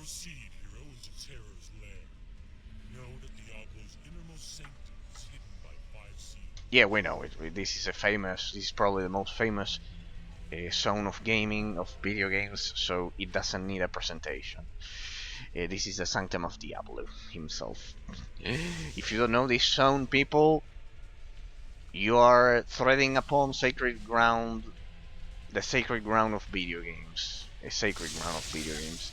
Proceed, heroes, to Terror's lair. Know that Diablo's innermost sanctum is hidden by 5 seals. Yeah, we know it. This is a famous. This is probably the most famous zone of gaming of video games, so it doesn't need a presentation. This is the sanctum of Diablo himself. If you don't know this zone, people, you are treading upon sacred ground, the sacred ground of video games. A sacred ground of video games.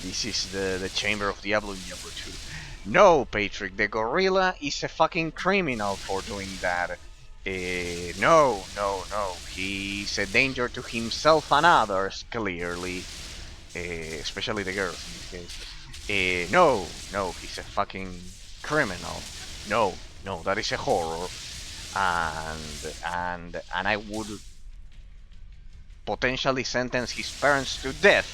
This is the chamber of Diablo in Diablo 2. No, Patrick, the gorilla is a fucking criminal for doing that. No. He's a danger to himself and others, clearly. Especially the girls in this case. No, he's a fucking criminal. No, that is a horror. And I would potentially sentence his parents to death.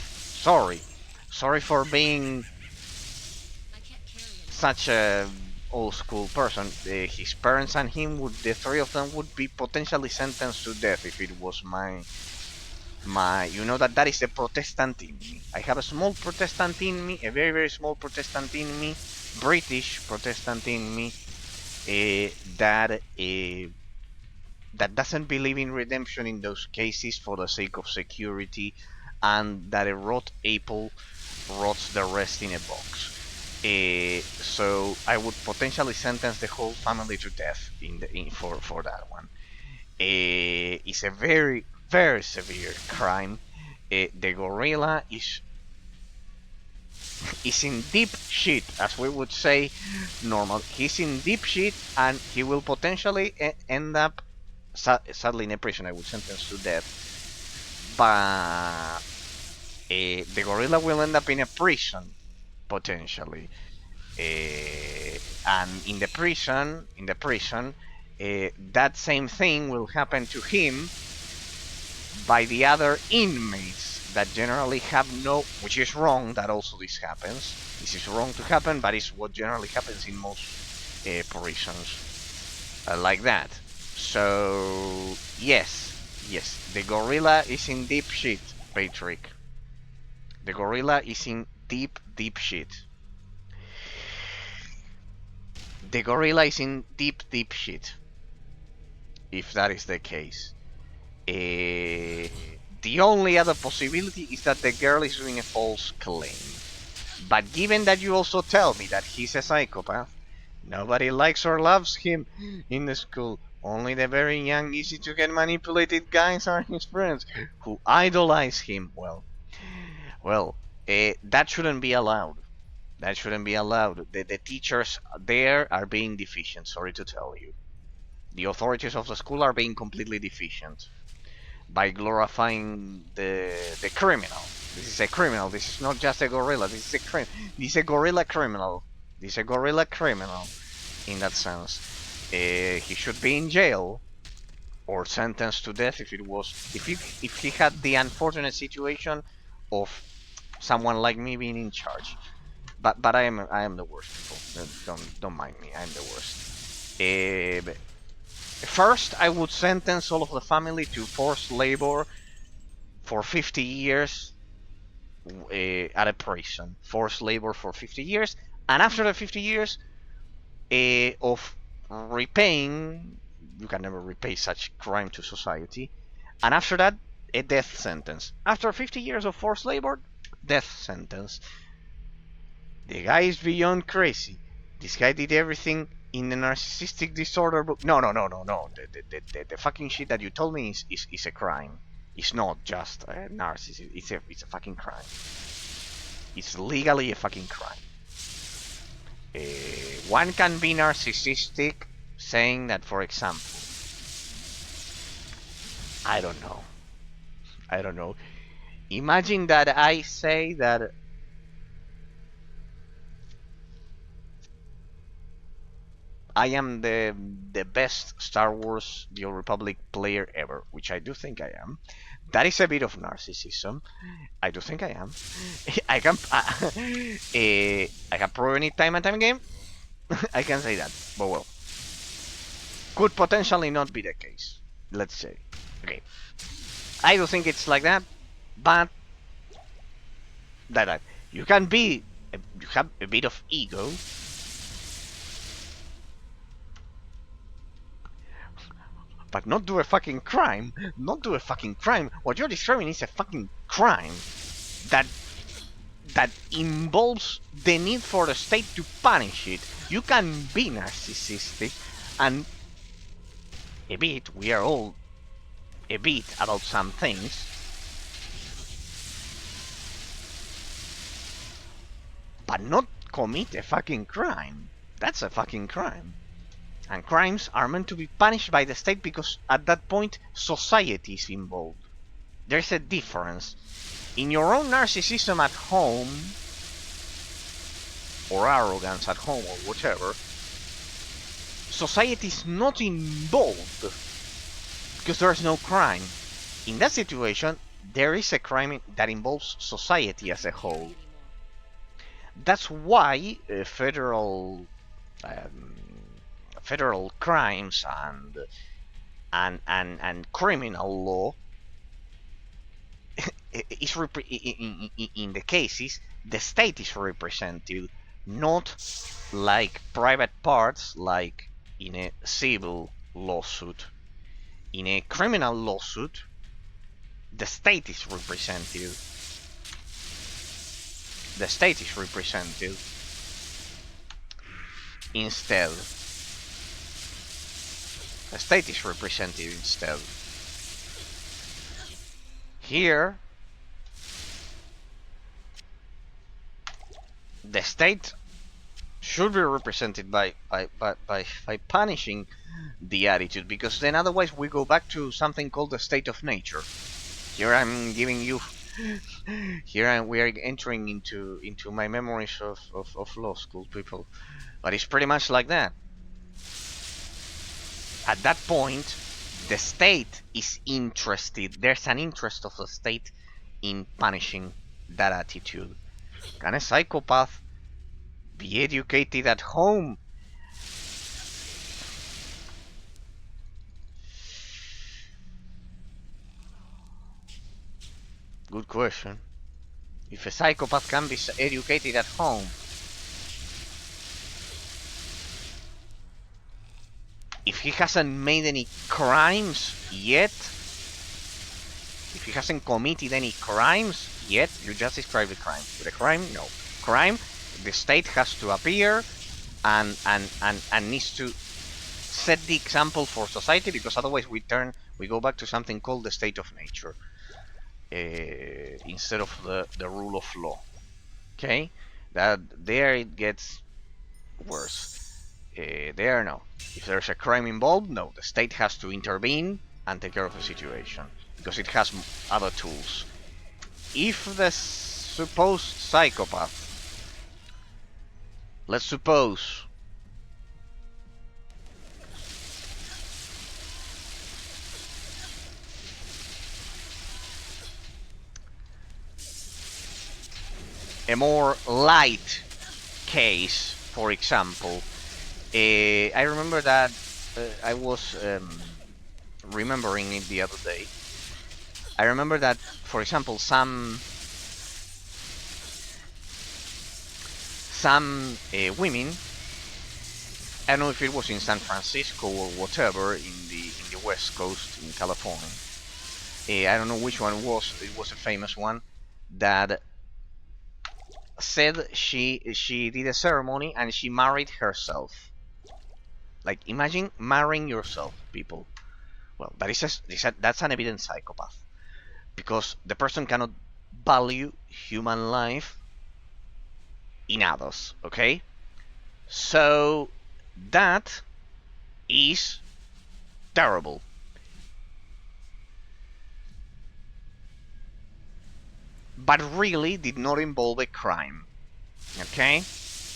Sorry for being such a old school person. His parents and him would, the three of them would be potentially sentenced to death if it was my, you know that is a Protestant in me. I have a small Protestant in me, a very small Protestant in me, British Protestant in me, that doesn't believe in redemption in those cases for the sake of security, and that a rot apple rots the rest in a box. So I would potentially sentence the whole family to death for that one. It's a very severe crime. The gorilla is in deep shit, as we would say normal. He's in deep shit, and he will potentially end up sadly in a prison. I would sentence to death, but the gorilla will end up in a prison potentially, and in the prison, that same thing will happen to him by the other inmates that generally have no, which is wrong. That also this happens. This is wrong to happen, but it's what generally happens in most prisons like that. So yes, the gorilla is in deep shit, Patrick. The gorilla is in deep shit. The gorilla is in deep shit. If that is the case. The only other possibility is that the girl is doing a false claim. But given that you also tell me that he's a psychopath, nobody likes or loves him in the school. Only the very young, easy to get manipulated guys are his friends, who idolize him. Well, that shouldn't be allowed. That shouldn't be allowed. The teachers there are being deficient, sorry to tell you. The authorities of the school are being completely deficient by glorifying the criminal. This is a criminal. This is not just a gorilla. This is a gorilla criminal. This is a gorilla criminal in that sense. He should be in jail or sentenced to death if he had the unfortunate situation of someone like me being in charge. But I am the worst, people. Don't mind me. I am the worst. First, I would sentence all of the family to forced labor for 50 years at a prison. Forced labor for 50 years, and after the 50 years of repaying, you can never repay such crime to society. And after that, a death sentence. After 50 years of forced labor, death sentence. The guy is beyond crazy. This guy did everything in the narcissistic disorder book. No. The fucking shit that you told me is a crime. It's not just a narcissism. It's a fucking crime. It's legally a fucking crime. One can be narcissistic saying that, for example, I don't know. Imagine that I say that I am the best Star Wars The Old Republic player ever, which I do think I am. That is a bit of narcissism. I do think I am. I can proven it time and time again. I can say that, but well, could potentially not be the case. Let's say, okay, I do think it's like that, but that You can be, you have a bit of ego, but not do a fucking crime. Not do a fucking crime. What you're describing is a fucking crime that that involves the need for the state to punish it. You can be narcissistic, and a bit, we are all a bit about some things, but not commit a fucking crime. That's a fucking crime. And crimes are meant to be punished by the state because at that point society is involved. There's a difference. In your own narcissism at home, or arrogance at home, or whatever, society is not involved because there's no crime. In that situation, there is a crime that involves society as a whole. That's why federal crimes and criminal law is in the cases the state is represented, not like private parts like in a civil lawsuit. In a criminal lawsuit, the state is represented. The state is represented instead. The state is represented instead. Here, the state should be represented by punishing the attitude, because then otherwise we go back to something called the state of nature. Here I'm giving you. We are entering into my memories of law school, people, but it's pretty much like that. At that point, the state is interested. There's an interest of the state in punishing that attitude. Can a psychopath be educated at home? Good question. If a psychopath can be educated at home, if he hasn't made any crimes yet, if he hasn't committed any crimes yet, you just described a crime. With a crime, no. Crime, the state has to appear and needs to set the example for society, because otherwise we go back to something called the state of nature instead of the rule of law. Okay, that there it gets worse. There, no. If there's a crime involved, no, the state has to intervene and take care of the situation because it has other tools. If the supposed psychopath, let's suppose, a more light case, for example, I remember that I was remembering it the other day. I remember that, for example, some women, I don't know if it was in San Francisco or whatever, in the West Coast in California. I don't know which one it was. It was a famous one that said she did a ceremony and she married herself. Like, imagine marrying yourself, people. Well, that's an evident psychopath, because the person cannot value human life in others. Okay, so that is terrible. But really did not involve a crime. Okay,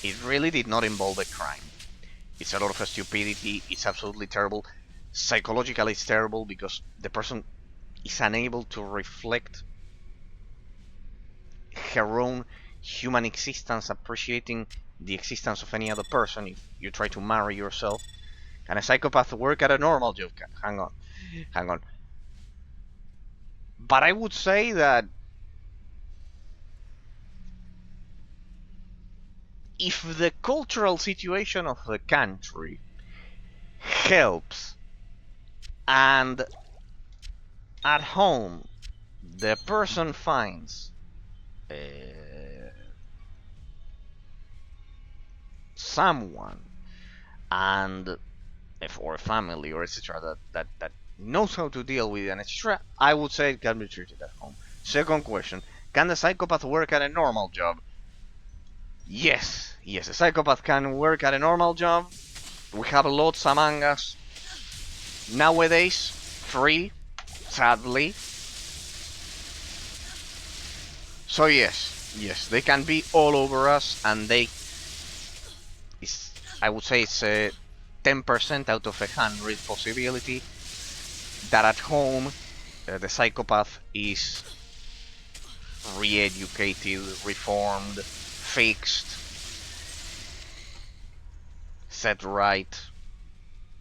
it really did not involve a crime. It's a lot of stupidity. It's absolutely terrible. Psychologically, it's terrible because the person is unable to reflect her own human existence, appreciating the existence of any other person. If you try to marry yourself, can a psychopath work at a normal job? Hang on. But I would say that if the cultural situation of the country helps, and at home the person finds someone, and or a family or etc. that knows how to deal with an etc., I would say it can be treated at home. Second question: can the psychopath work at a normal job? Yes, a psychopath can work at a normal job. We have lots among us nowadays, free, sadly. So yes, they can be all over us, and I would say it's a 10% out of 100 possibility that at home the psychopath is re-educated, reformed, fixed, set right,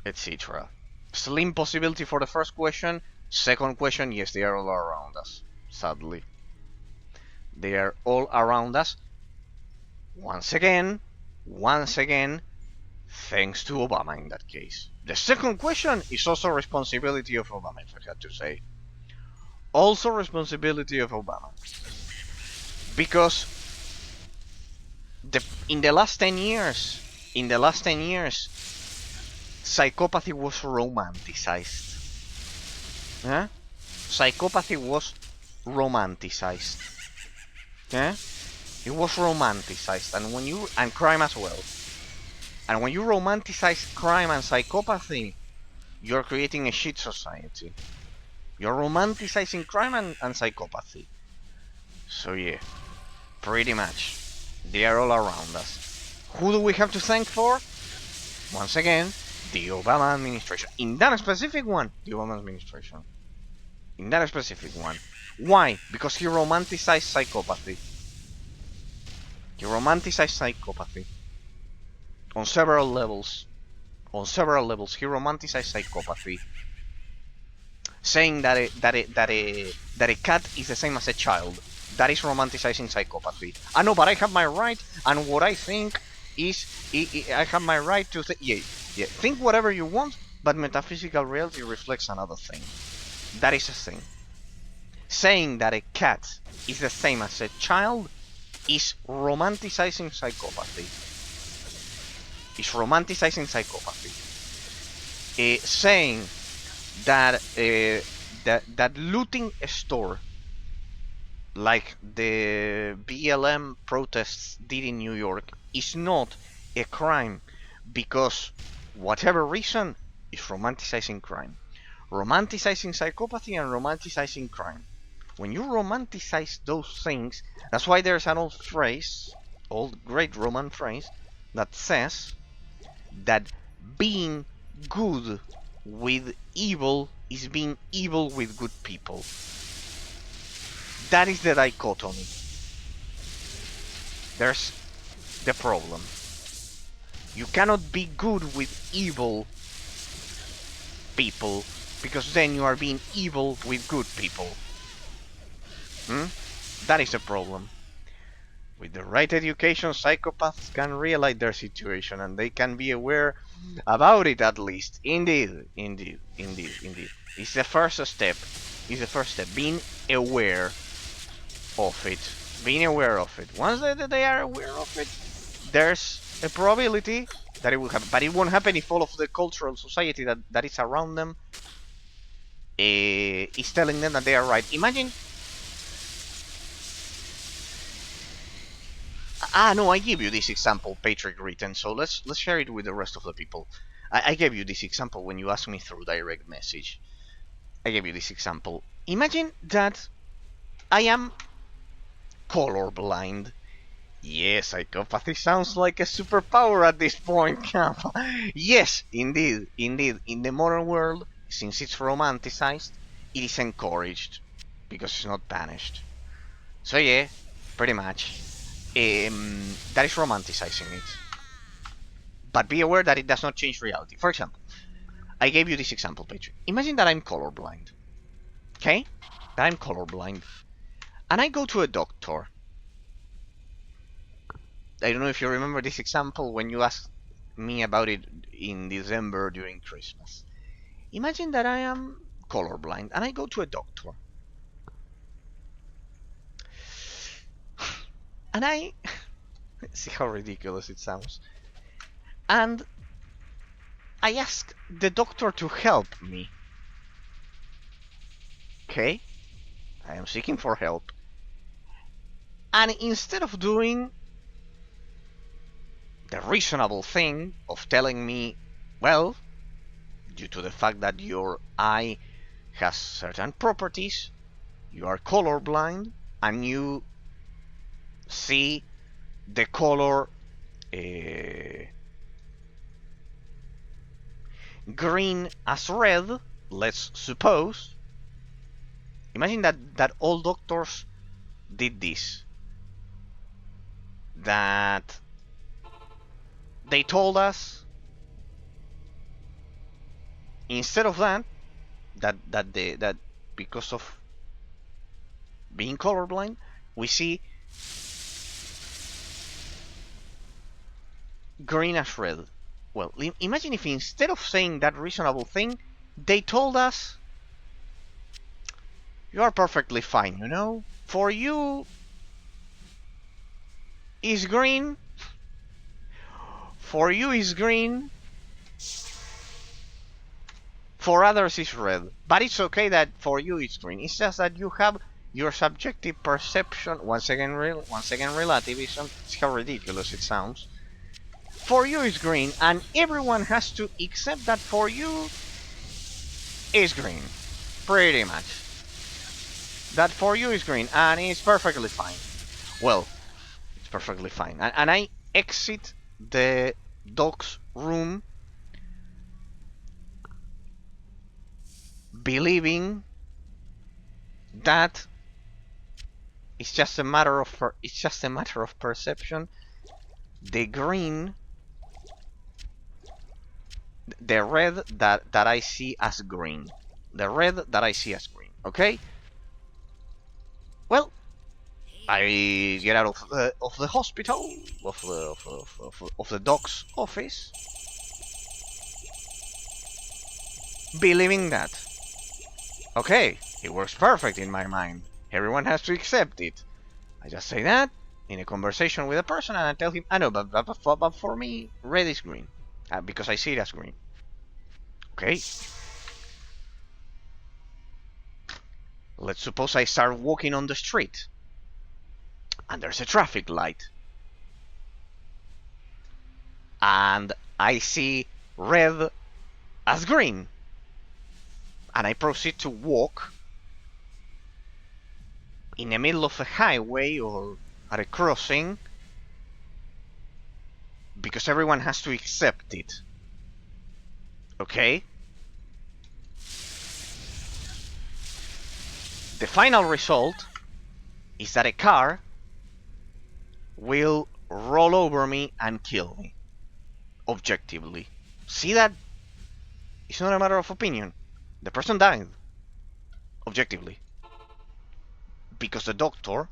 etc. Slim possibility for the first question. Second question, yes, they are all around us, sadly. They are all around us. Once again, thanks to Obama in that case. The second question is also responsibility of Obama, if I had to say. Also responsibility of Obama. Because in the last 10 years, psychopathy was romanticized. Huh? Psychopathy was romanticized. Yeah? It was romanticized, and crime as well. And when you romanticize crime and psychopathy, you're creating a shit society. You're romanticizing crime and psychopathy. So yeah, pretty much. They are all around us. Who do we have to thank for? Once again, the Obama administration. In that specific one, the Obama administration. In that specific one. Why? Because he romanticized psychopathy. He romanticized psychopathy. On several levels. He romanticized psychopathy. Saying that a cat is the same as a child. That is romanticizing psychopathy. I know, but I have my right, and what I think is I have my right to think whatever you want, but metaphysical reality reflects another thing. That is a thing. Saying that a cat is the same as a child is romanticizing psychopathy. Saying that looting a store, like the BLM protests did in New York, is not a crime because whatever reason is romanticizing crime. Romanticizing psychopathy and romanticizing crime. When you romanticize those things, that's why there's an old great Roman phrase, that says that being good with evil is being evil with good people. That is the dichotomy. There's the problem. You cannot be good with evil people, because then you are being evil with good people. That is the problem. With the right education, psychopaths can realize their situation, and they can be aware about it at least. Indeed. It's the first step. Being aware of it. Once they are aware of it, there's a probability that it will happen. But it won't happen if all of the cultural society that is around them is telling them that they are right. Imagine... no, I give you this example, Patrick written, so let's share it with the rest of the people. I gave you this example when you asked me through direct message. I gave you this example. Imagine that I am colorblind. Yes, psychopathy sounds like a superpower at this point, Camp. Yes, indeed. In the modern world, since it's romanticized, it is encouraged, because it's not banished. So yeah, pretty much. That is romanticizing it. But be aware that it does not change reality. For example, I gave you this example, Patrick. Imagine that I'm colorblind. Okay? That I'm colorblind. And I go to a doctor. I don't know if you remember this example when you asked me about it in December during Christmas. Imagine that I am colorblind and I go to a doctor. And I see how ridiculous it sounds. And I ask the doctor to help me. Okay? I am seeking for help. And instead of doing the reasonable thing of telling me, well, due to the fact that your eye has certain properties, you are colorblind, and you see the color green as red, let's suppose. Imagine that all doctors did this. That they told us, instead of that because of being colorblind, we see green as red. Well, imagine if instead of saying that reasonable thing, they told us, you are perfectly fine, you know? For you is green. For you is green. For others is red. But it's okay that for you it's green. It's just that you have your subjective perception. Once again relativism. It's how ridiculous it sounds. For you is green, and everyone has to accept that for you is green. Pretty much. That for you is green, and it's perfectly fine. Well, it's perfectly fine. And I exit the dog's room believing that it's just a matter of perception. The green, the red that I see as green, okay? Well, I get out of the hospital, of the doc's office, believing that, okay, it works perfect in my mind. Everyone has to accept it. I just say that in a conversation with a person, and I tell him, I know, but for me, red is green, because I see it as green. Okay. Let's suppose I start walking on the street, and there's a traffic light, and I see red as green, and I proceed to walk in the middle of a highway or at a crossing, because everyone has to accept it. Okay? The final result is that a car will roll over me and kill me. Objectively. See that? It's not a matter of opinion. The person died. Objectively. Because the doctor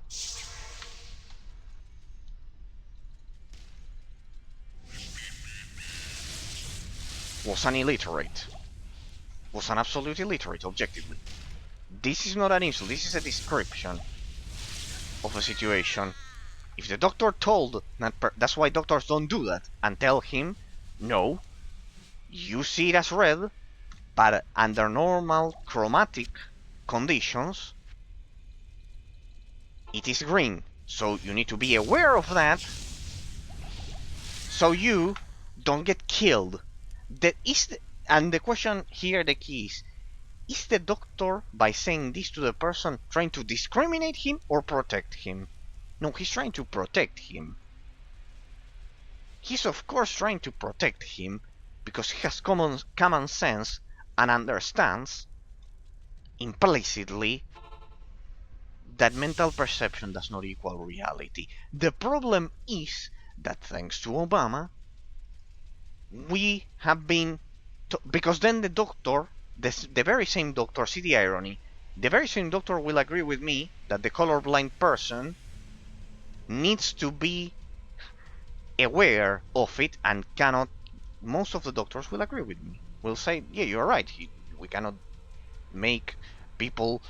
was an illiterate. Was an absolute illiterate, objectively. This is not an insult, this is a description of a situation. If the doctor told that's why doctors don't do that, and tell him, no, you see it as red, but under normal chromatic conditions, it is green. So you need to be aware of that, so you don't get killed. And the question here, the key is the doctor, by saying this to the person, trying to discriminate him or protect him? No, he's trying to protect him. He's of course trying to protect him because he has common sense and understands implicitly that mental perception does not equal reality. The problem is that thanks to Obama, we have been... because then the doctor, the very same doctor, see the irony, the very same doctor will agree with me that the colorblind person needs to be aware of it and cannot. Most of the doctors will agree with me. Will say, yeah, you're right. We cannot make people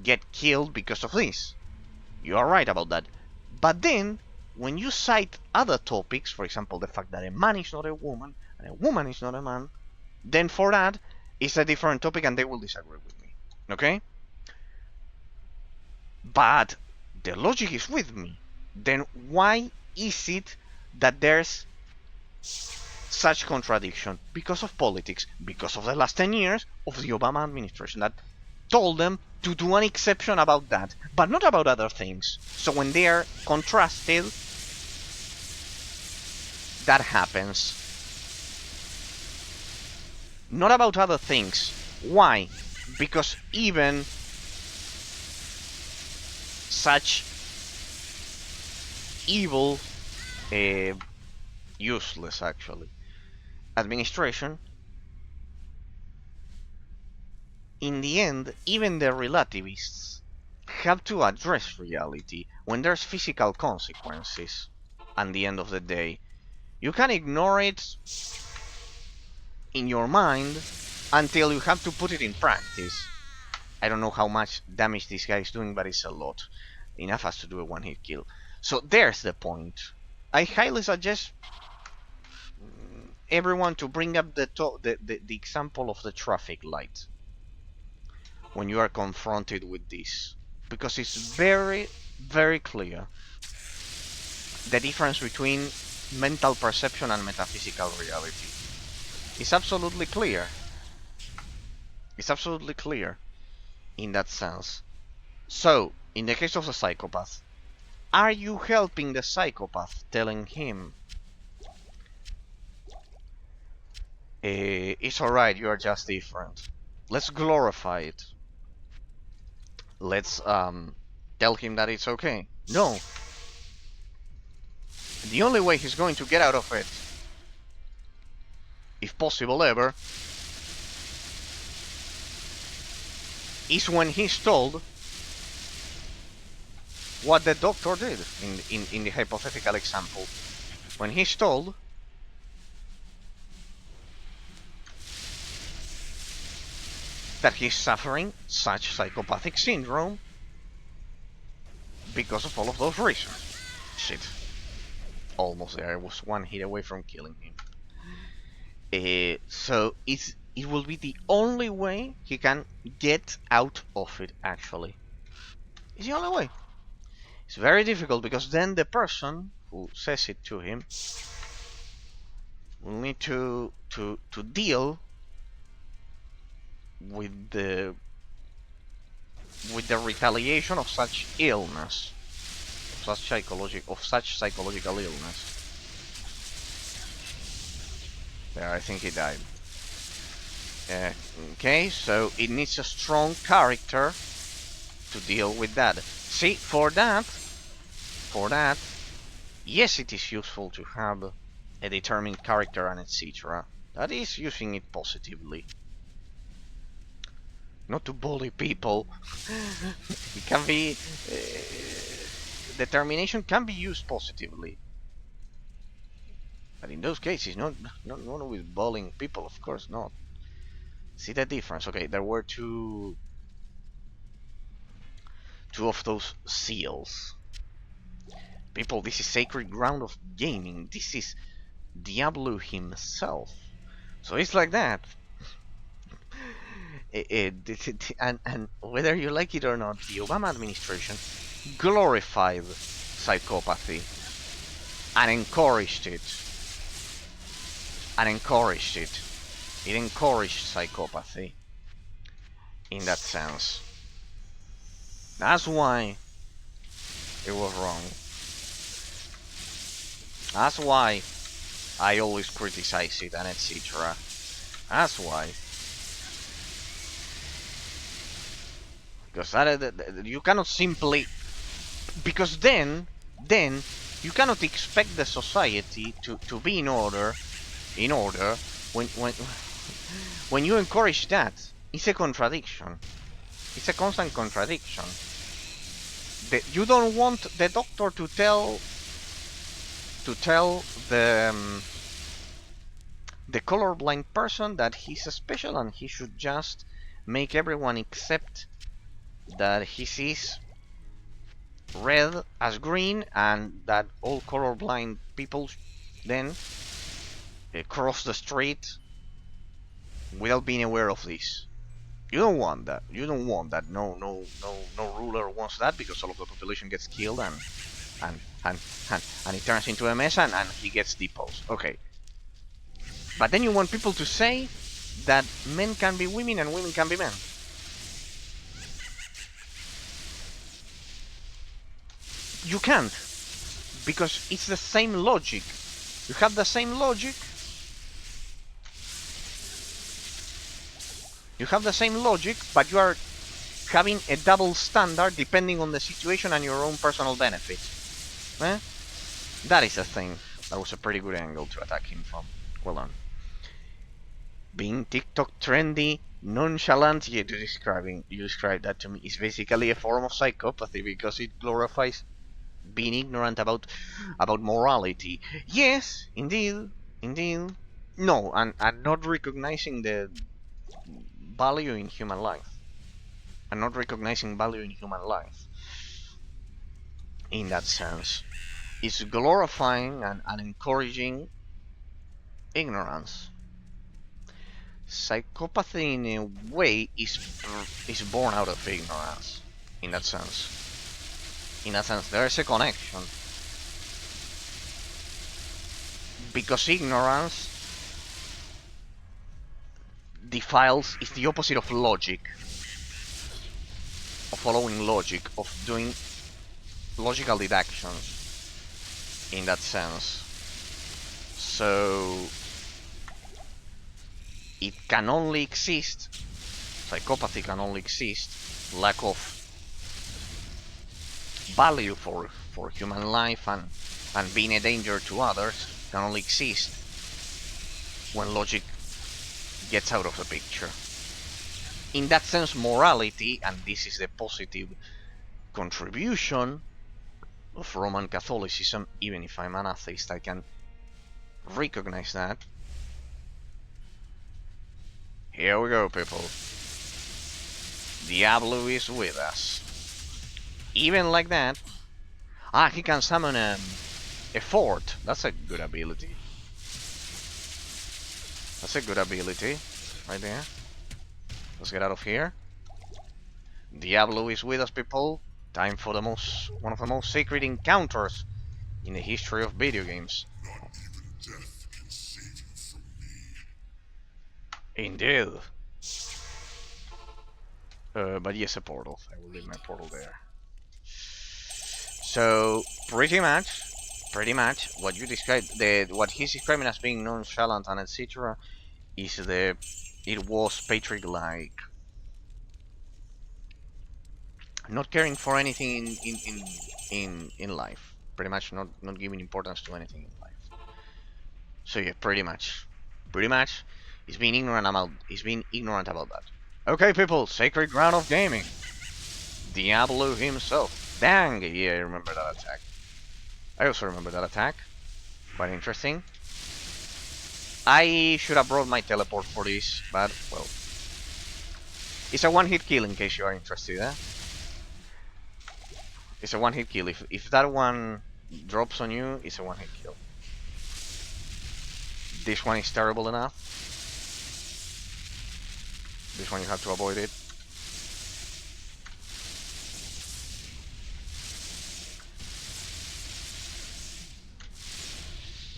get killed because of this. You are right about that. But then, when you cite other topics, for example, the fact that a man is not a woman and a woman is not a man, then for that, it's a different topic and they will disagree with me. Okay? But the logic is with me. Then why is it that there's such contradiction? Because of politics, because of the last 10 years of the Obama administration that told them to do an exception about that, but not about other things. So when they are contrasted, that happens. Not about other things. Why? Because even such evil, useless actually, administration, in the end, even the relativists have to address reality when there's physical consequences at the end of the day. You can ignore it in your mind until you have to put it in practice. I don't know how much damage this guy is doing, but it's a lot. Enough as to do a one-hit kill. So there's the point. I highly suggest everyone to bring up the example of the traffic light when you are confronted with this, because it's very, very clear the difference between mental perception and metaphysical reality. It's absolutely clear. It's absolutely clear in that sense. So, in the case of the psychopath, are you helping the psychopath, telling him, it's alright, you are just different. Let's glorify it. Let's tell him that it's okay. No. The only way he's going to get out of it, if possible ever, is when he's told what the doctor did in the hypothetical example. When he's told that he's suffering such psychopathic syndrome because of all of those reasons. Shit. Almost there. I was one hit away from killing him. So it will be the only way he can get out of it, actually. It's the only way. It's very difficult because then the person who says it to him will need to deal with the retaliation of such illness, of such psychological illness. There, I think he died. Okay, so it needs a strong character to deal with that. See, for that, yes, it is useful to have a determined character and etc. That is using it positively. Not to bully people. It can be... determination can be used positively. But in those cases, not with bullying people, of course not. See the difference? Okay, there were two of those seals. People, this is sacred ground of gaming. This is Diablo himself. So it's like that. And whether you like it or not, the Obama administration glorified psychopathy and encouraged it. It encouraged psychopathy in that sense. That's why it was wrong. That's why I always criticize it and etc. That's why. Because that, you cannot simply... Because then you cannot expect the society to be in order when you encourage that. It's a contradiction. It's a constant contradiction. You don't want the doctor to tell to tell the colorblind person that he's special and he should just make everyone accept that he sees red as green, and that all colorblind people then cross the street without being aware of this. You don't want that. You don't want that. No ruler wants that, because all of the population gets killed and it turns into a mess, and he gets deposed. Okay. But then you want people to say that men can be women and women can be men. You can't, because it's the same logic. You have the same logic. You have the same logic, but you are having a double standard depending on the situation and your own personal benefit. Eh? That is a thing. That was a pretty good angle to attack him from. Well done. Being TikTok trendy, nonchalant, you describe that to me, is basically a form of psychopathy, because it glorifies being ignorant about morality. Yes, indeed. No, and not recognizing the value in human life. And not recognizing value in human life. In that sense, it's glorifying and encouraging ignorance. Psychopathy, in a way, is born out of ignorance. In that sense, there is a connection, because ignorance is the opposite of logic, of following logic, of doing logical deductions. In that sense, so it can only exist, psychopathy can only exist, lack of value for human life and being a danger to others can only exist when logic gets out of the picture. In that sense, morality, and this is the positive contribution of Roman Catholicism, even if I'm an atheist, I can recognize that. Here we go, people. Diablo is with us. Even like that. Ah, he can summon a fort. That's a good ability. That's a good ability. Right there. Let's get out of here. Diablo is with us, people. Time for one of the most sacred encounters in the history of video games. Not even death can save you from me. Indeed. But yes, a portal. I will leave my portal there. So pretty much, what you described, what he's describing as being nonchalant and etc., is it was Patrick-like, not caring for anything in life. Pretty much not giving importance to anything in life. So yeah, pretty much, he's being ignorant about that. Okay, people, sacred ground of gaming. Diablo himself. Dang, yeah, I remember that attack. I also remember that attack. Quite interesting. I should have brought my teleport for this, but, well. It's a one-hit kill, in case you are interested, eh? It's a one-hit kill. If that one drops on you, it's a one-hit kill. This one is terrible enough. This one you have to avoid it.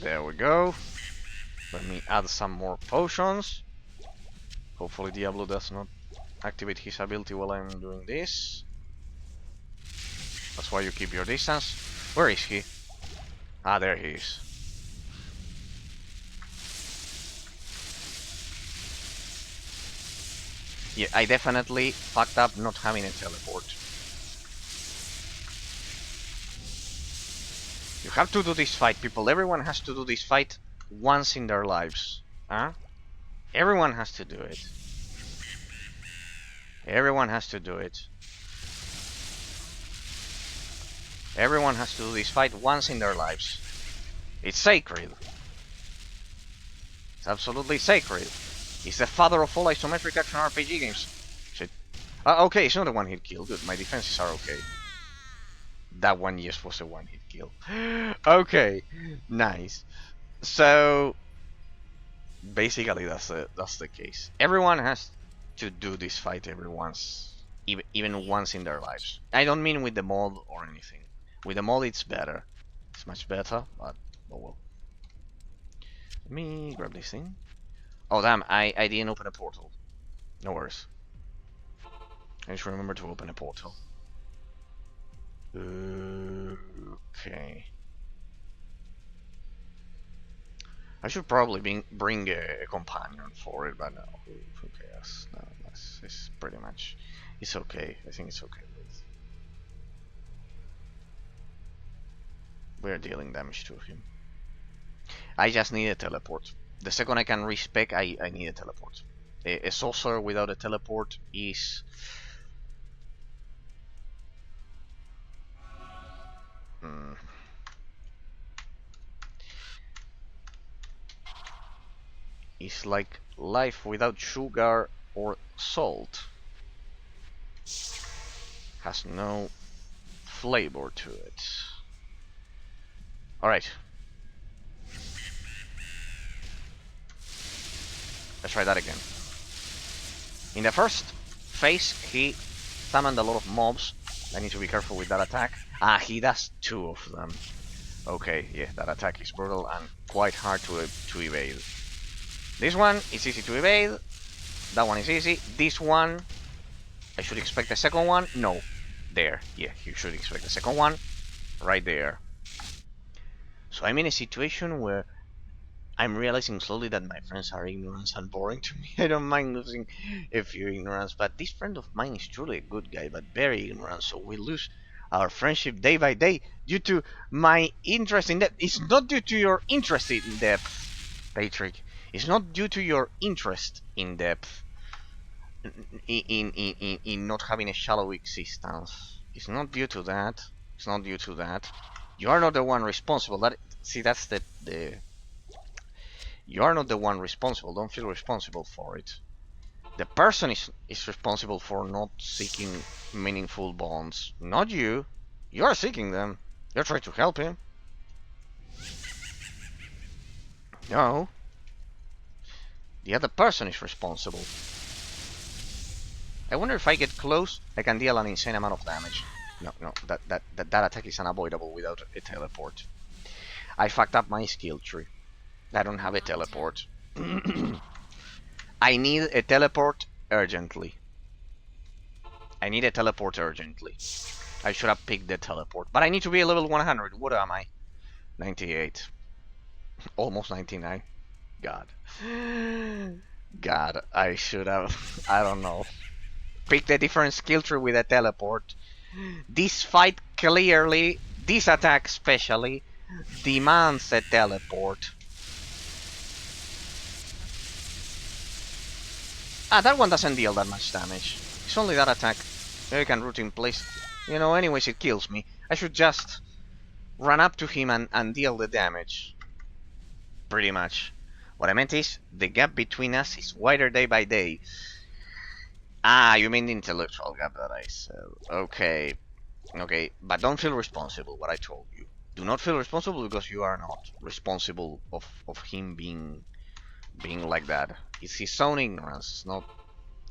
There we go. Let me add some more potions. Hopefully Diablo does not activate his ability while I'm doing this. That's why you keep your distance. Where is he? Ah, there he is. Yeah, I definitely fucked up not having a teleport. You have to do this fight, people. Everyone has to do this fight once in their lives. Huh? Everyone has to do it. Everyone has to do it. Everyone has to do this fight once in their lives. It's sacred. It's absolutely sacred. It's the father of all isometric action RPG games. Shit. Okay, it's not a one-hit kill. Good, my defenses are okay. That one, yes, was a one-hit kill. Okay, nice. So basically, that's the case. Everyone has to do this fight every once, even once in their lives. I don't mean with the mod or anything. With the mod, it's better. It's much better, but oh well. Let me grab this thing. Oh damn, I didn't open a portal. No worries. I just remember to open a portal. Okay. I should probably bring a companion for it, but no, who cares? No, it's pretty much, it's okay. I think it's okay with. We're dealing damage to him. I just need a teleport. The second I can respec, I need a teleport. A sorcerer without a teleport is... It's like life without sugar or salt. Has no flavor to it. Alright. Let's try that again. In the first phase, he summoned a lot of mobs. I need to be careful with that attack. Ah, he does 2 of them. Okay, yeah, that attack is brutal and quite hard to evade. This one is easy to evade. That one is easy. This one, I should expect the second one. No, there. Yeah, you should expect the second one. Right there. So I'm in a situation where I'm realizing slowly that my friends are ignorant and boring to me. I don't mind losing a few ignorance, but this friend of mine is truly a good guy, but very ignorant, so we lose our friendship day by day due to my interest in depth. It's not due to your interest in depth, Patrick. It's not due to your interest in depth, in not having a shallow existence. It's not due to that. It's not due to that. You are not the one responsible. That's the you are not the one responsible. Don't feel responsible for it. The person is responsible for not seeking meaningful bonds. Not you. You are seeking them. You're trying to help him. No. The other person is responsible. I wonder if I get close, I can deal an insane amount of damage. No, that attack is unavoidable without a teleport. I fucked up my skill tree. I don't have a teleport. I need a teleport urgently. I need a teleport urgently. I should have picked the teleport. But I need to be a level 100. What am I? 98. Almost 99. God. God, I should have... I don't know. Picked a different skill tree with a teleport. This fight clearly, this attack especially, demands a teleport. Ah, that one doesn't deal that much damage. It's only that attack. There you can root in place. You know, anyways, it kills me. I should just run up to him and deal the damage. Pretty much. What I meant is, the gap between us is wider day by day. Ah, you mean the intellectual gap that I said. Okay. Okay, but don't feel responsible, what I told you. Do not feel responsible because you are not responsible of him being like that. It's his own ignorance. It's not...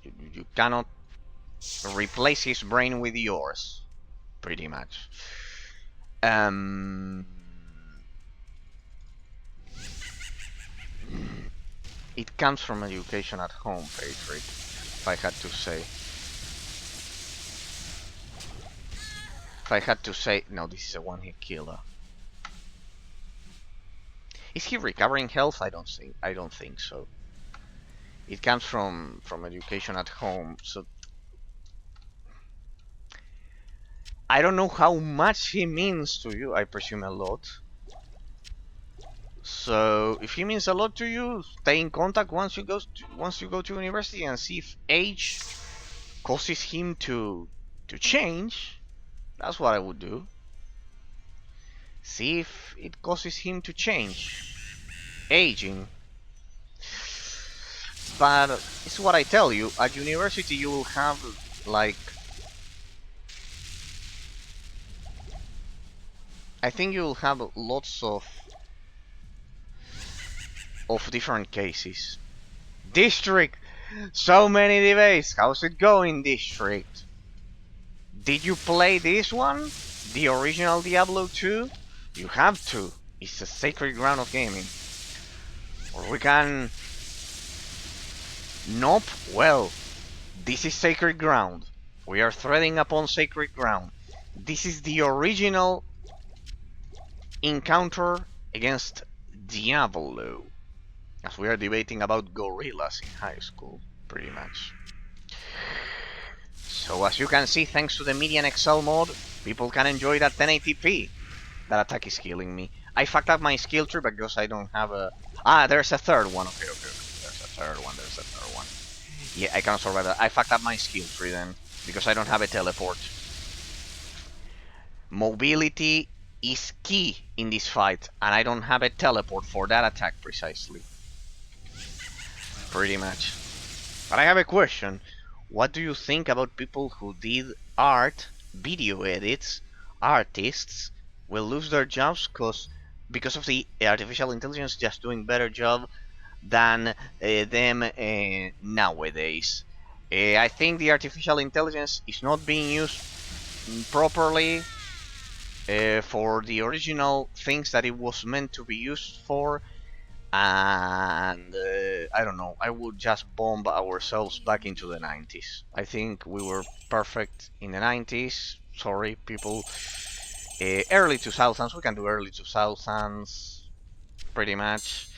You cannot replace his brain with yours. Pretty much. It comes from education at home, Patrick, if I had to say. If I had to say... No, this is a one-hit killer. Is he recovering health? I don't think so. It comes from education at home, so... I don't know how much he means to you. I presume a lot. So if he means a lot to you, stay in contact once you go to university and see if age causes him to change. That's what I would do. See if it causes him to change. Aging. But it's what I tell you, at university you will have like, I think you will have lots of different cases. District! So many debates! How's it going, District? Did you play this one? The original Diablo 2? You have to. It's a sacred ground of gaming. Or we can... Nope. Well, this is sacred ground. We are treading upon sacred ground. This is the original encounter against Diablo. As we are debating about gorillas in high school, pretty much. So as you can see, thanks to the MedianXl mod, people can enjoy that 1080p. That attack is killing me. I fucked up my skill tree because I don't have a... Ah, there's a third one. Okay. There's a third one. Yeah, I cannot survive that. I fucked up my skill tree then, because I don't have a teleport. Mobility is key in this fight, and I don't have a teleport for that attack precisely. Pretty much. But I have a question. What do you think about people who did art, video edits, artists, will lose their jobs because of the artificial intelligence just doing better job than them nowadays? I think the artificial intelligence is not being used properly for the original things that it was meant to be used for, and I don't know, I would just bomb ourselves back into the 90s. I think we were perfect in the 90s. Sorry, people. Early 2000s, we can do early 2000s, pretty much.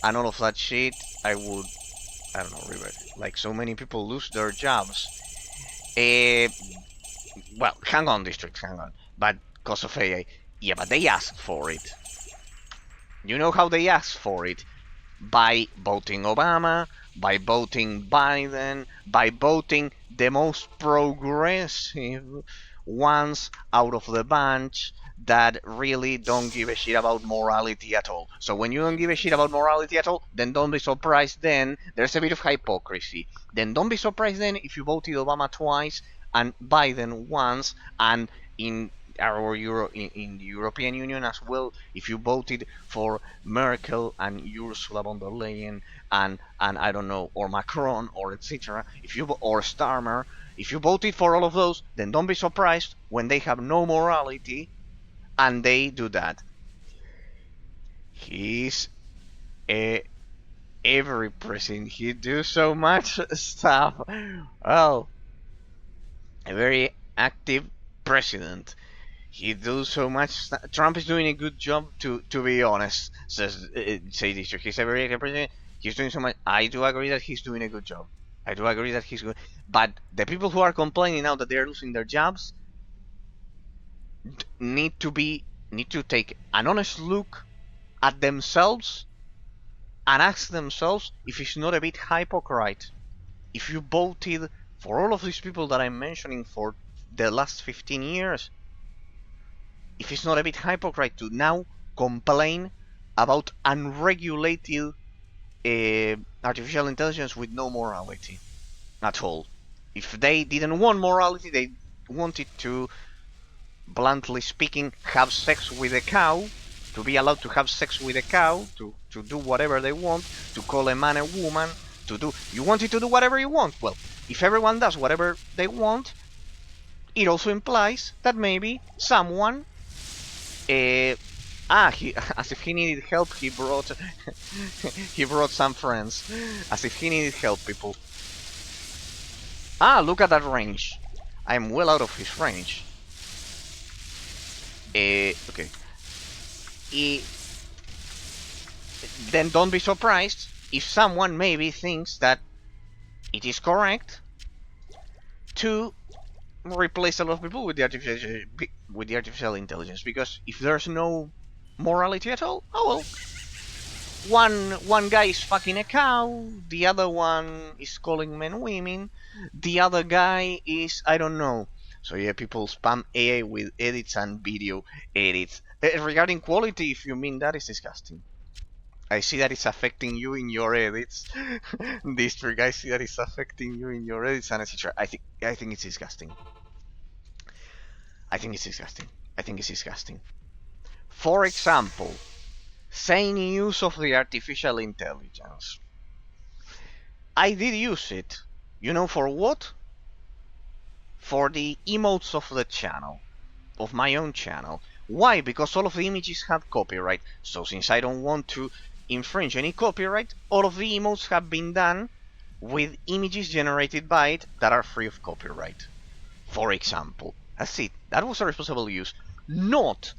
And all of that shit, I don't know, revert. Like, so many people lose their jobs. Well, hang on, District, hang on. But, because of AI. Yeah, but they asked for it. You know how they asked for it? By voting Obama, by voting Biden, by voting the most progressive ones out of the bunch that really don't give a shit about morality at all. So when you don't give a shit about morality at all, then don't be surprised then there's a bit of hypocrisy. Then don't be surprised then if you voted Obama twice and Biden once, and in in the European Union as well, if you voted for Merkel and Ursula von der Leyen and I don't know, or Macron or etc. Or Starmer, if you voted for all of those, then don't be surprised when they have no morality and they do that. He's every president. He do so much stuff. Well, a very active president. He does so much. Trump is doing a good job, to be honest. Say this. He's a very active president. He's doing so much. I do agree that he's doing a good job. I do agree that he's good. But the people who are complaining now that they are losing their jobs need to take an honest look at themselves and ask themselves if it's not a bit hypocrite. If you voted for all of these people that I'm mentioning for the last 15 years, if it's not a bit hypocrite to now complain about unregulated artificial intelligence with no morality at all. If they didn't want morality, they wanted to, bluntly speaking, have sex with a cow, to be allowed to have sex with a cow, to do whatever they want, to call a man a woman, you wanted to do whatever you want. Well, if everyone does whatever they want, it also implies that maybe someone as if he needed help, he brought some friends. As if he needed help, people. Look at that range. I'm well out of his range. Okay. Then don't be surprised if someone maybe thinks that it is correct to replace a lot of people with the artificial intelligence, because if there's no morality at all, oh well, one guy is fucking a cow, the other one is calling men women, the other guy is, I don't know, So yeah, people spam AI with edits and video edits. Regarding quality, if you mean that, is disgusting. I see that it's affecting you in your edits. District, I see that it's affecting you in your edits and etc. I think it's disgusting. I think it's disgusting. I think it's disgusting. For example, saying use of the artificial intelligence. I did use it. You know for what? For the emotes of the channel. Of my own channel. Why? Because all of the images have copyright. So since I don't want to infringe any copyright, all of the emotes have been done with images generated by it that are free of copyright. For example. That's it. That was a responsible use. Not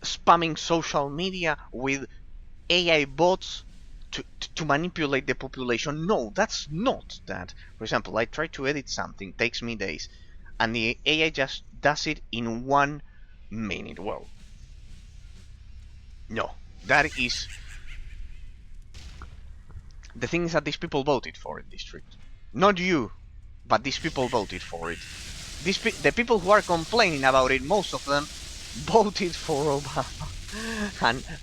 spamming social media with AI bots to manipulate the population. No, that's not that. For example, I try to edit something, takes me days, and the AI just does it in 1 minute. Well, no, that is... The thing is that these people voted for it, District. Not you, but these people voted for it. The people who are complaining about it, most of them voted for Obama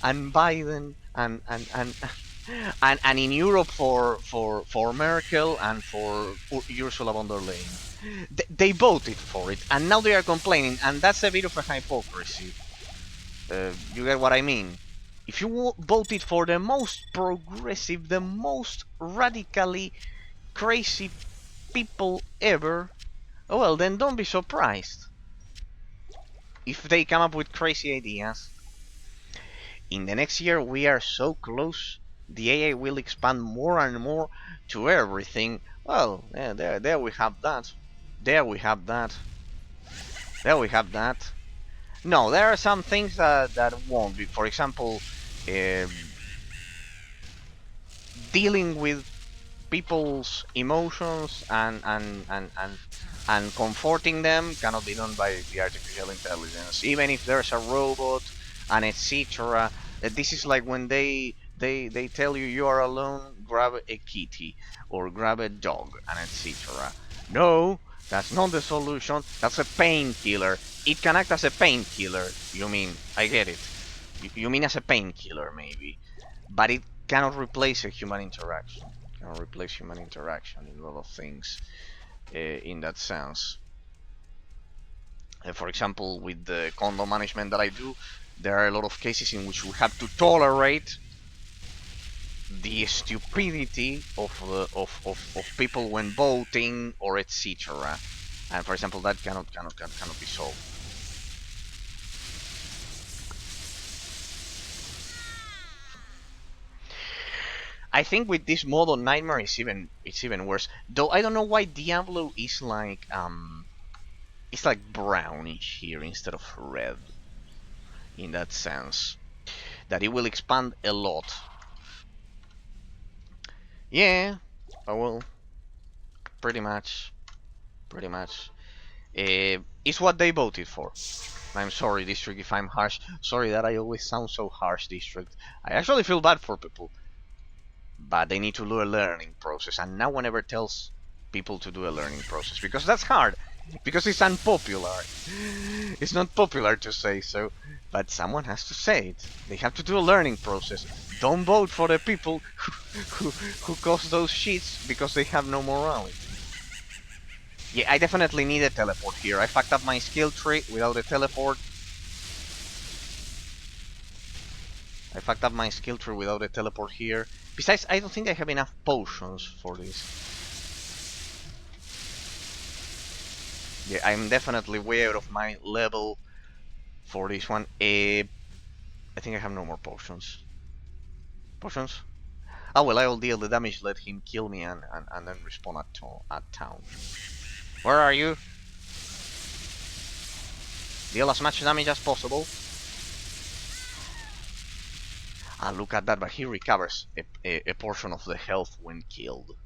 and Biden and in Europe for Merkel and for Ursula von der Leyen. They voted for it, and now they are complaining, and that's a bit of a hypocrisy. You get what I mean? If you voted for the most progressive, the most radically crazy people ever, well, then don't be surprised if they come up with crazy ideas. In the next year, we are so close. The AI will expand more and more to everything. Well, yeah, there we have that. There we have that. There we have that. No, there are some things that won't be. For example, dealing with people's emotions and comforting them cannot be done by the artificial intelligence. Even if there's a robot and etc. This is like when they tell you you are alone, grab a kitty or grab a dog and etc. No, that's not the solution. That's a painkiller. It can act as a painkiller. You mean? I get it. You mean as a painkiller maybe, but it cannot replace a human interaction. Cannot replace human interaction in a lot of things. In that sense. For example, with the condom management that I do, there are a lot of cases in which we have to tolerate the stupidity of people when voting or etc. And for example, that cannot be solved. I think with this mode on Nightmare it's even worse. Though I don't know why Diablo is like it's like brownish here instead of red. In that sense, that it will expand a lot. Yeah, I will. Pretty much. It's what they voted for. I'm sorry, District, if I'm harsh. Sorry that I always sound so harsh, District. I actually feel bad for people. But they need to do a learning process, and no one ever tells people to do a learning process, because that's hard. Because it's unpopular. It's not popular to say so, but someone has to say it. They have to do a learning process. Don't vote for the people who cause those shits because they have no morality. Yeah, I definitely need a teleport here. I fucked up my skill tree without a teleport. Here. Besides, I don't think I have enough potions for this. Yeah, I'm definitely way out of my level for this one. I think I have no more potions. Potions? Oh well, I will deal the damage, let him kill me and then respawn at town. Where are you? Deal as much damage as possible. Ah, look at that, but he recovers a portion of the health when killed.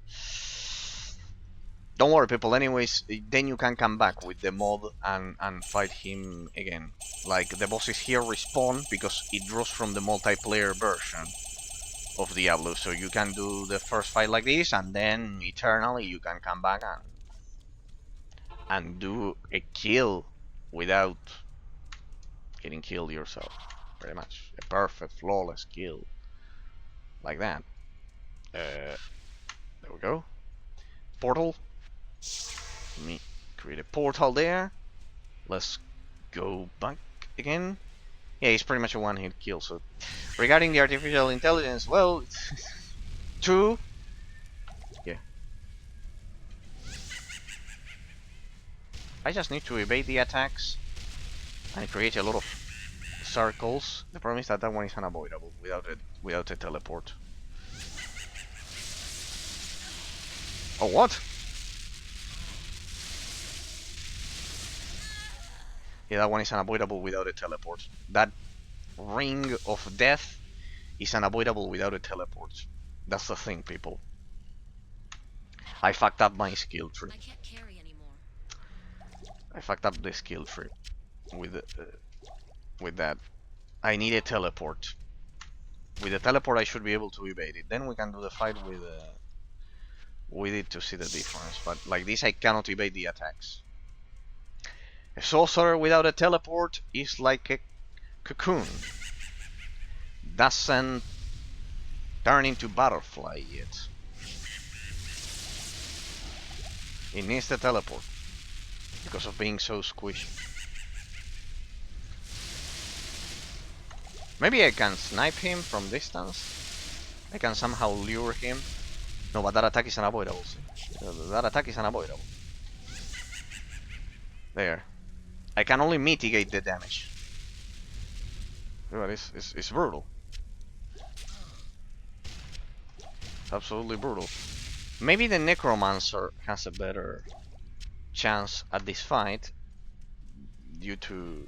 Don't worry, people, anyways, then you can come back with the mod and fight him again. Like, the bosses here respawn because it draws from the multiplayer version of Diablo, so you can do the first fight like this, and then eternally you can come back and do a kill without getting killed yourself. Pretty much a perfect, flawless kill like that. There we go. Portal. Let me create a portal there. Let's go back again. Yeah, he's pretty much a one-hit kill. So, regarding the artificial intelligence, well, it's true. Yeah. I just need to evade the attacks and create a lot of circles. The problem is that that one is unavoidable without a teleport. Oh, what? Yeah, that one is unavoidable without a teleport. That ring of death is unavoidable without a teleport. That's the thing, people. I fucked up my skill tree. I can't carry anymore. I fucked up the skill tree with that. I need a teleport. With a teleport, I should be able to evade it. Then we can do the fight with it to see the difference. But like this, I cannot evade the attacks. A sorcerer without a teleport is like a cocoon. Doesn't turn into butterfly yet. It needs the teleport because of being so squishy. Maybe I can snipe him from distance. I can somehow lure him. No, but that attack is unavoidable. That attack is unavoidable. There. I can only mitigate the damage. But it's brutal. It's absolutely brutal. Maybe the Necromancer has a better chance at this fight due to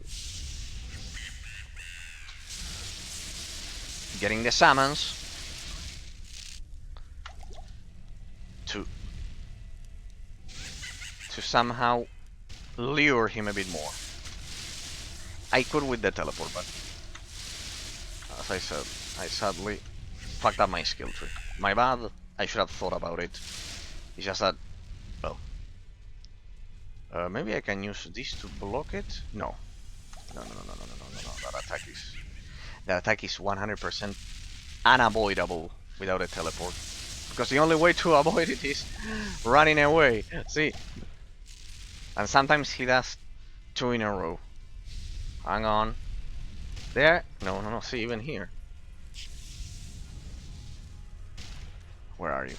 getting the summons to somehow lure him a bit more. I could with the teleport, but as I said, I sadly fucked up my skill tree. My bad. I should have thought about it. It's just that, well, maybe I can use this to block it. No. No. That attack is 100% unavoidable without a teleport. Because the only way to avoid it is running away. See? And sometimes he does 2 in a row. Hang on. There. No. See, even here. Where are you?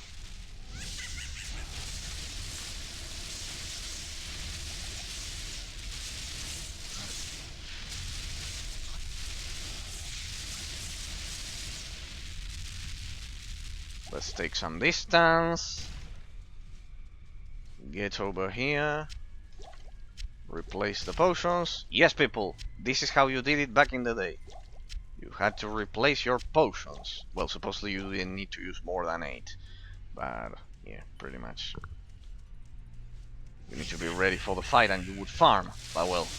Let's take some distance. Get over here. Replace the potions. Yes, people, this is how you did it back in the day. You had to replace your potions. Well, supposedly you didn't need to use more than 8. But, yeah, pretty much. You need to be ready for the fight and you would farm. But well.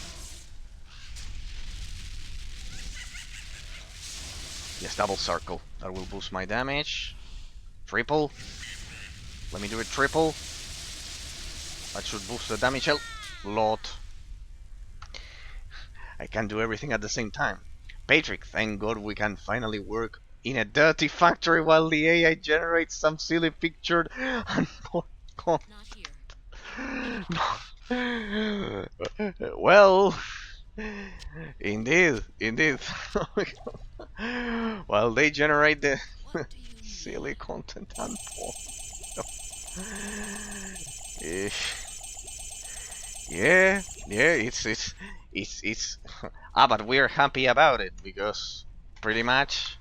Yes, double circle. That will boost my damage. Triple. Let me do it triple. That should boost the damage a lot. I can do everything at the same time. Patrick, thank God we can finally work in a dirty factory while the AI generates some silly picture and more content. Not here. Well, indeed. While they generate the What do you need? silly content and porn. Yeah, it's but we're happy about it because pretty much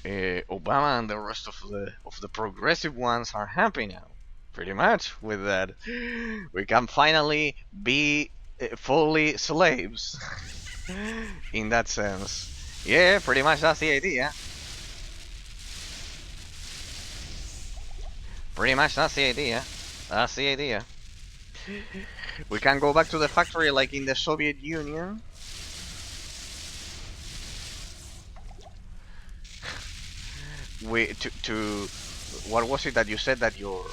Obama and the rest of the progressive ones are happy now. Pretty much with that, we can finally be fully slaves in that sense. Yeah, pretty much that's the idea. Pretty much that's the idea. That's the idea. We can go back to the factory like in the Soviet Union. To what was it that you said that your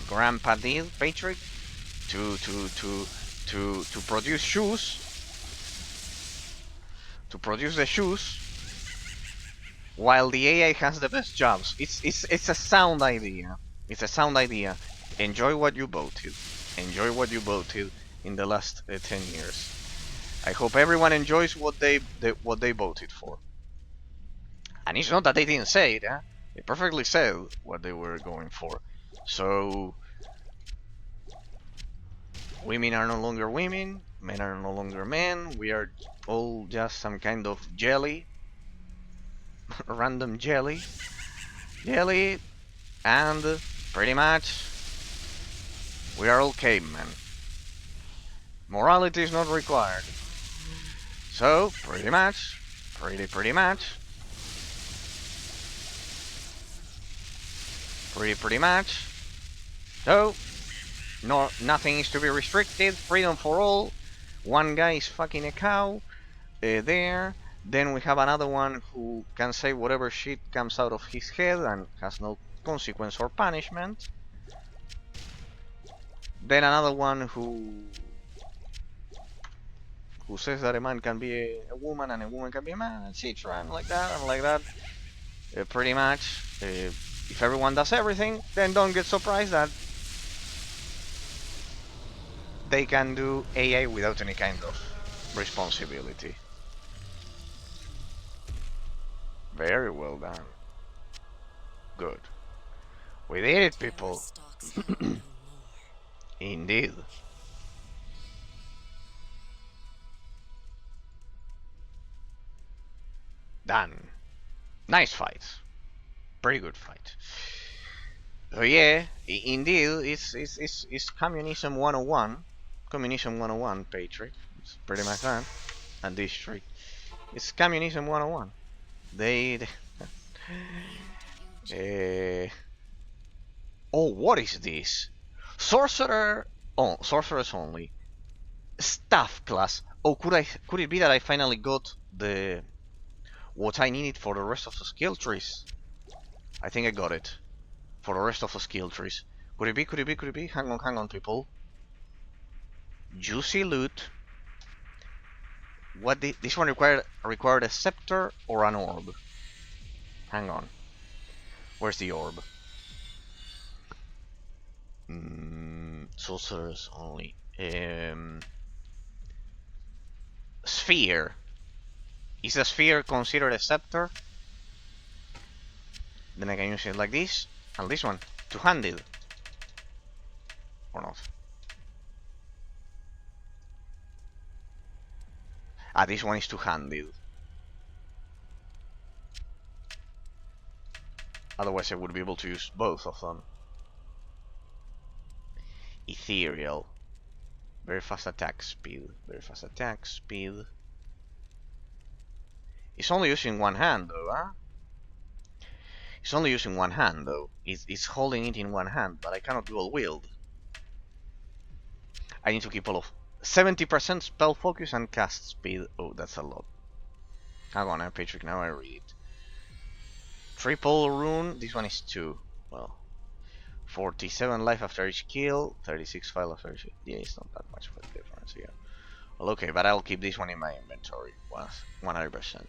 Grandpa did, Patrick, to produce shoes, to produce the shoes, while the AI has the best jobs. It's a sound idea. It's a sound idea. Enjoy what you voted. Enjoy what you voted in the last 10 years. I hope everyone enjoys what they voted for. And it's not that they didn't say it, huh? They perfectly said what they were going for. So women are no longer women, men are no longer men, we are all just some kind of jelly. Random jelly. Jelly, and pretty much we are all cavemen. Morality is not required. So, pretty much, pretty much, so, no, nothing is to be restricted, freedom for all, one guy is fucking a cow, there, then we have another one who can say whatever shit comes out of his head and has no consequence or punishment, then another one who says that a man can be a woman and a woman can be a man, etc. and like that. Pretty much, if everyone does everything, then don't get surprised that they can do AI without any kind of responsibility. Very well done. Good. We did it, people. Indeed. Done. Nice fight. Pretty good fight. Oh yeah, indeed, it's communism 101. Communism 101, Patrick. It's pretty much that. And district. It's communism 101. They oh, what is this? Sorcerer. Oh, sorcerers only. Staff class. Oh, could it be that I finally got the what I needed for the rest of the skill trees? I think I got it for the rest of the skill trees. Could it be? Could it be? Hang on, people. Juicy loot. What did this one required a scepter or an orb? Hang on. Where's the orb? Sorcerers only. Sphere. Is a sphere considered a scepter? Then I can use it like this, and this one, two-handed. Or not. Ah, this one is two-handed. Otherwise I would be able to use both of them. Ethereal. Very fast attack speed. Very fast attack speed. It's only using one hand though, huh? It's only using one hand though. It's holding it in one hand, but I cannot dual wield. I need to keep all of 70% spell focus and cast speed. Oh, that's a lot. Hang on, Patrick, now I read it. Triple rune, this one is 2. Well, 47 life after each kill, 36 file after each. Yeah, it's not that much of a difference here. Well, okay, but I'll keep this one in my inventory. 100%.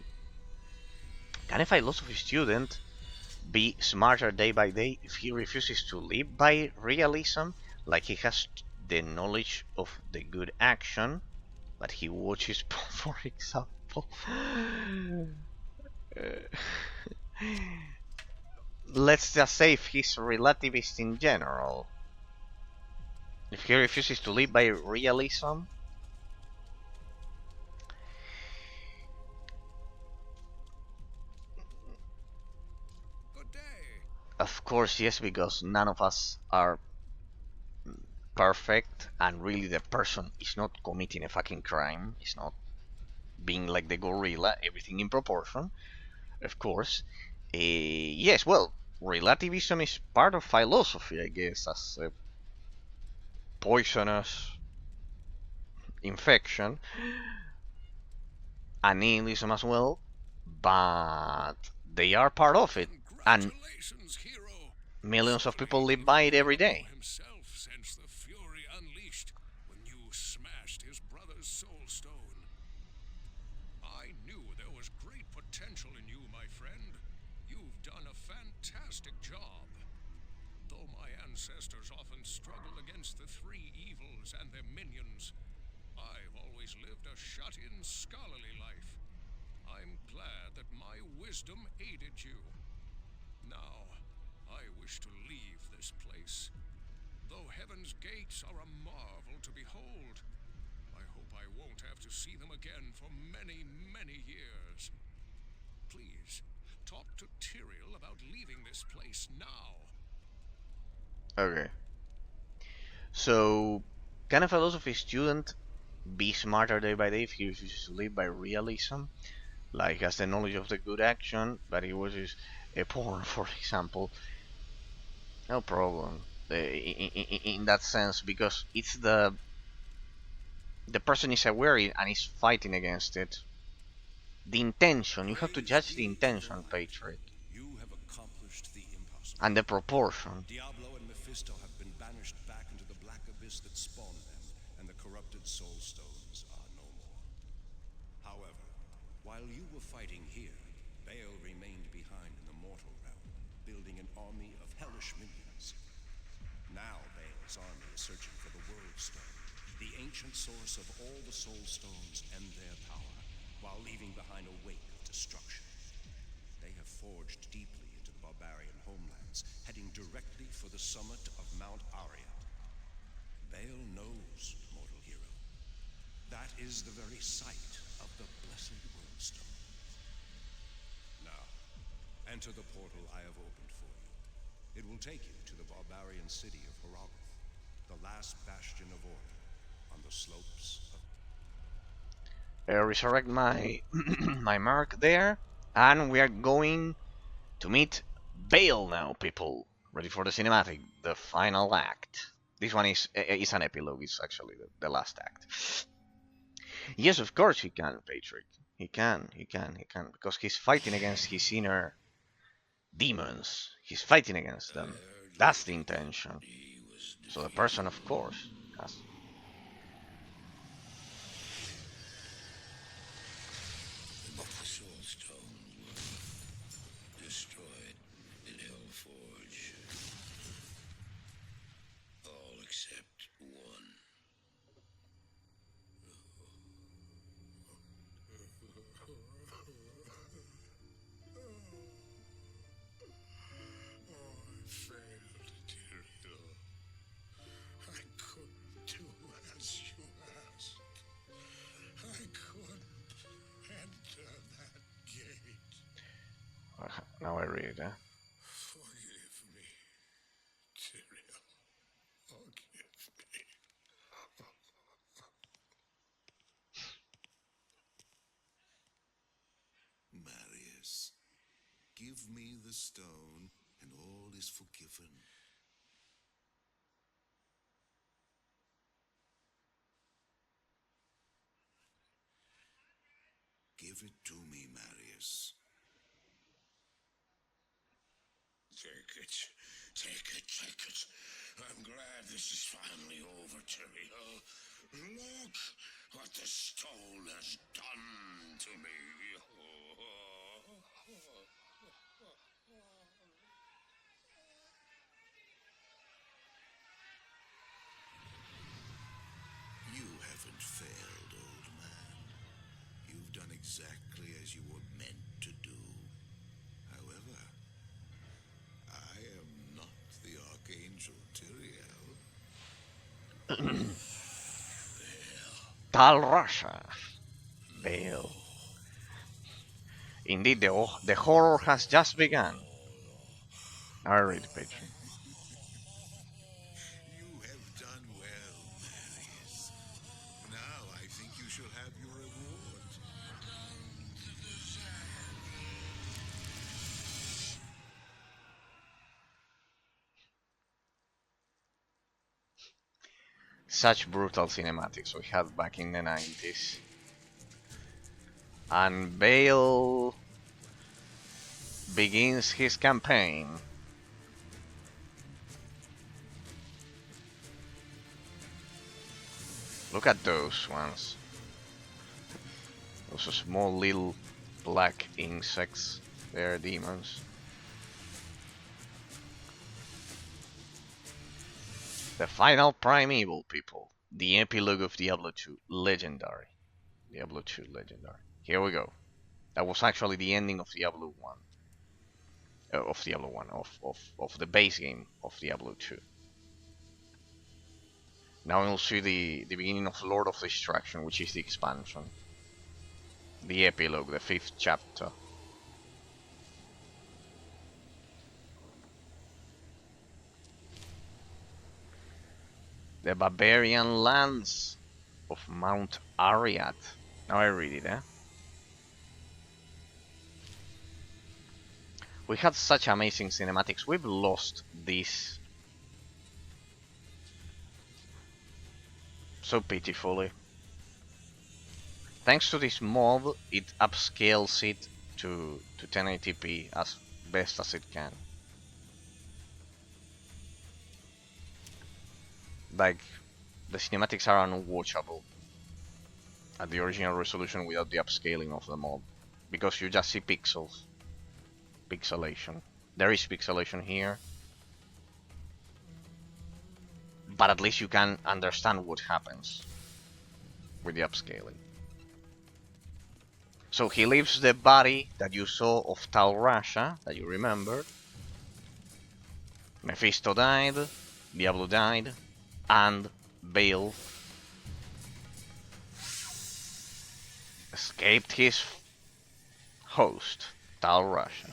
Can if I loss of a student be smarter day by day if he refuses to live by realism, like he has the knowledge of the good action, but he watches porn, for example? Let's just say if he's relativist in general. If he refuses to live by realism, of course, yes, because none of us are perfect, and really the person is not committing a fucking crime. He's not being like the gorilla, everything in proportion, of course. Yes, well, relativism is part of philosophy, I guess, as a poisonous infection, and nihilism as well, but they are part of it, and millions of people live by it every day. sense the fury unleashed when you smashed his brother's soul stone. I knew there was great potential in you, my friend. You've done a fantastic job. Though my ancestors often struggled against the three evils and their minions, I've always lived a shut-in, scholarly life. I'm glad that my wisdom aided you. Now, I wish to leave this place. Though heaven's gates are a marvel to behold, I hope I won't have to see them again for many, many years. Please, talk to Tyrael about leaving this place now. Okay. So, can a philosophy student be smarter day by day if he uses to live by realism? Like, has the knowledge of the good action, but he watches a porn, for example? No problem. In that sense, because it's the person is aware and is fighting against it. The intention, you have to Praise judge the be to the intention, light. Patrick, You have accomplished the impossible. and the proportion. Diablo and Mephisto have been banished back into the black abyss that spawned them, and the corrupted soul stones are no more. However, while you were fighting here, Baal remained behind in the mortal realm, building an army of hellish minions. Now Baal's army is searching for the World Stone, the ancient source of all the soul stones and their power, while leaving behind a wake of destruction. They have forged deeply into the barbarian homelands, heading directly for the summit of Mount Ariat. Baal knows, mortal hero. That is the very site of the blessed Worldstone. Now, enter the portal I have opened for you. It will take you to the barbarian city of Haragoth, the last bastion of order on the slopes of... Resurrect my my mark there, and we are going to meet Bale now, people. Ready for the cinematic, the final act. This one is an epilogue. It's actually the last act. Yes, of course he can, Patrick. He can, because he's fighting against his inner demons. He's fighting against them. That's the intention. So the person, of course, has. The soul stones were destroyed in Hellforge. All except one. I failed, Tyrael. I couldn't do as you asked. I couldn't enter that gate. Now I read it. Forgive me, Tyrael. Forgive me. Marius, give me the stone, and all is forgiven. Give it to me, Marius. Take it. Take it. Take it. I'm glad this is finally over, Tyrael. Look what the stone has done to me. You haven't failed, old man. You've done exactly as you were meant to do. However, I am not the Archangel Tyrael. Tal Rasha. Bale. Indeed, the horror has just begun. I read, Patrick. You have done well, Marius. Now I think you shall have your reward. Such brutal cinematics we had back in the 90s. And Bale begins his campaign. Look at those ones. Those are small little black insects. They're demons. The final primeval people. The epilogue of Diablo 2. Legendary. Diablo 2 Legendary. Here we go. That was actually the ending of Diablo 1. Of Diablo 1. Of the base game of Diablo 2. Now we'll see the beginning of Lord of Destruction, which is the expansion. The epilogue, the 5th chapter. The barbarian lands of Mount Ariat. Now I read it, eh? We had such amazing cinematics. We've lost this so pitifully. Thanks to this mod, it upscales it to 1080p as best as it can. Like, the cinematics are unwatchable at the original resolution without the upscaling of the mod, because you just see pixels. Pixelation. There is pixelation here, but at least you can understand what happens with the upscaling. So he leaves the body that you saw of Tal Rasha, that you remember. Mephisto died, Diablo died, and Baal escaped his host, Tal Rasha.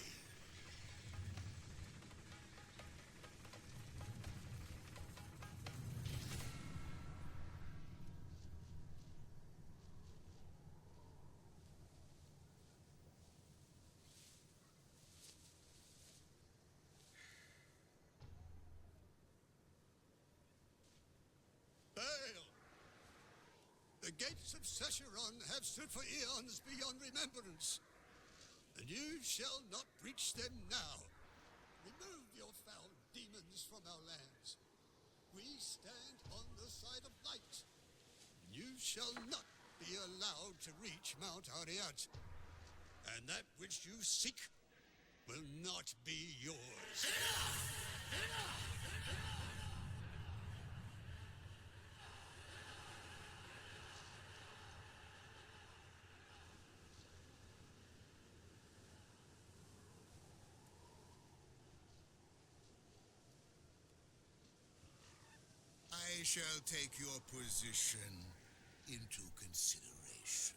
Hail! The gates of Secheron have stood for eons beyond remembrance, and you shall not breach them now. Remove your foul demons from our lands. We stand on the side of light. You shall not be allowed to reach Mount Ariat, and that which you seek will not be yours. I shall take your position into consideration.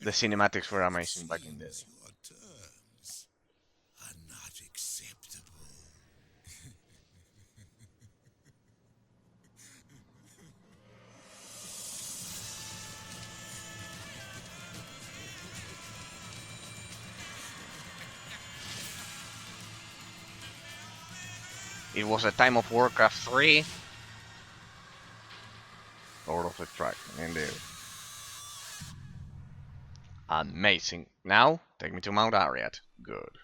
The cinematics were amazing back in the day. Your terms are not acceptable. It was a time of Warcraft 3. Lord of Destruction, indeed. Amazing. Now, take me to Mount Ariat. Good.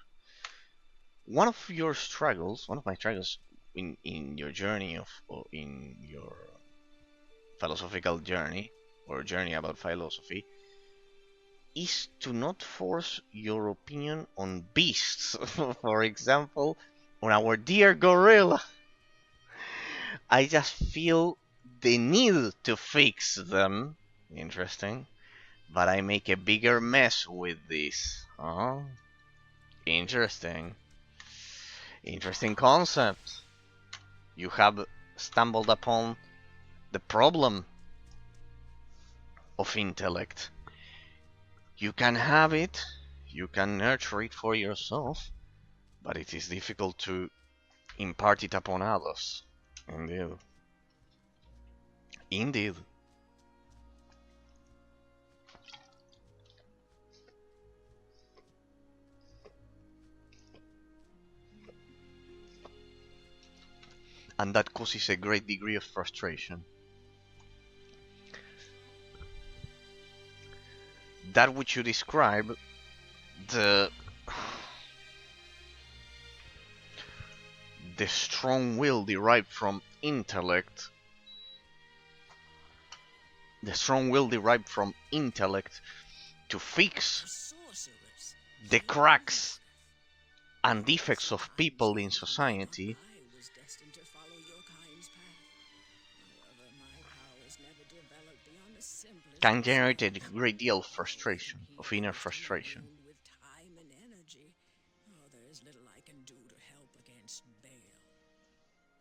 One of my struggles in your journey in your philosophical journey, or journey about philosophy, is to not force your opinion on beasts. For example, on our dear gorilla. I just feel the need to fix them. Interesting. But I make a bigger mess with this. Oh, interesting. Interesting concept. You have stumbled upon the problem of intellect. You can have it, You can nurture it for yourself, but it is difficult to impart it upon others. Indeed. Indeed. And that causes a great degree of frustration. That which you describe, the strong will derived from intellect, to fix the cracks and defects of people in society can generate a great deal of frustration, of inner frustration.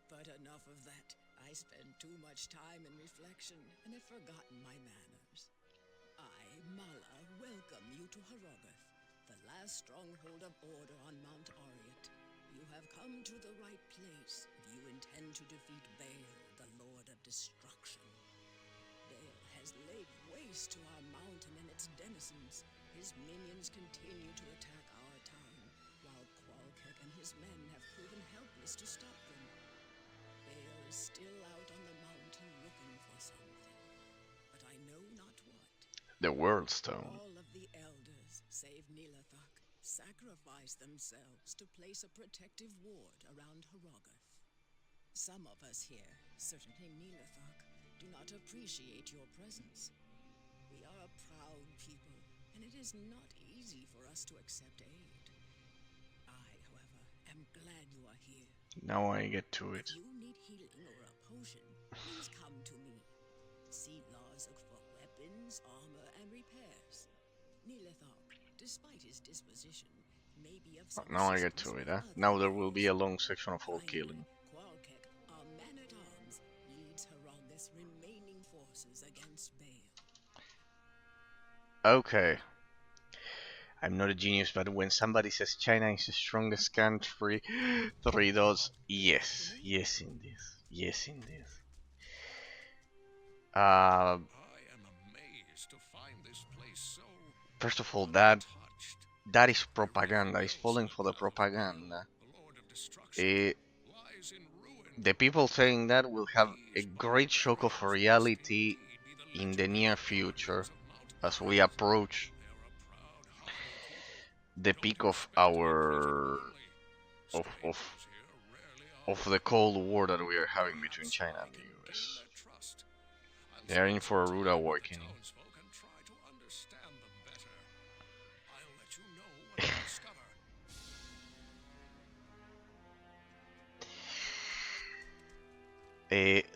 But enough of that. I spend too much time in reflection and have forgotten my manners. I, Mala, welcome you to Harogath, the last stronghold of order on Mount Ariat. You have come to the right place if you intend to defeat Baal, the Lord of Destruction. Baal has laid waste to our mountain and its denizens. His minions continue to attack our town, while Qualkek and his men have proven helpless to stop them. Baal is still out on the mountain looking for something, but I know not what. The World Stone. All of the elders, save Nilathak, sacrifice themselves to place a protective ward around Harogath. Some of us here, certainly Nilathak, do not appreciate your presence. We are a proud people, and it is not easy for us to accept aid. I, however, am glad you are here. Now I get to it. If you need healing or a potion, please come to me. See Larzik for weapons, armor, and repairs. Nilathak, despite his disposition, may be of some Now I get assistance to it, with huh? other Now there will be a areas. long section of all Finally, killing. Qualkek, our man-at-arms, leads Harogath's remaining forces against Baal. Okay. I'm not a genius, but when somebody says China is the strongest country, 3 dots, yes. Yes, indeed. Yes, indeed. I am amazed to find this place so First of all, untouched. that is propaganda. It's falling for the propaganda. The Lord of Destruction lies in ruin. The people saying that will have a great shock of reality in the near future as we approach the peak of our of the Cold War that we are having between China and the US. They are in for a rude awakening.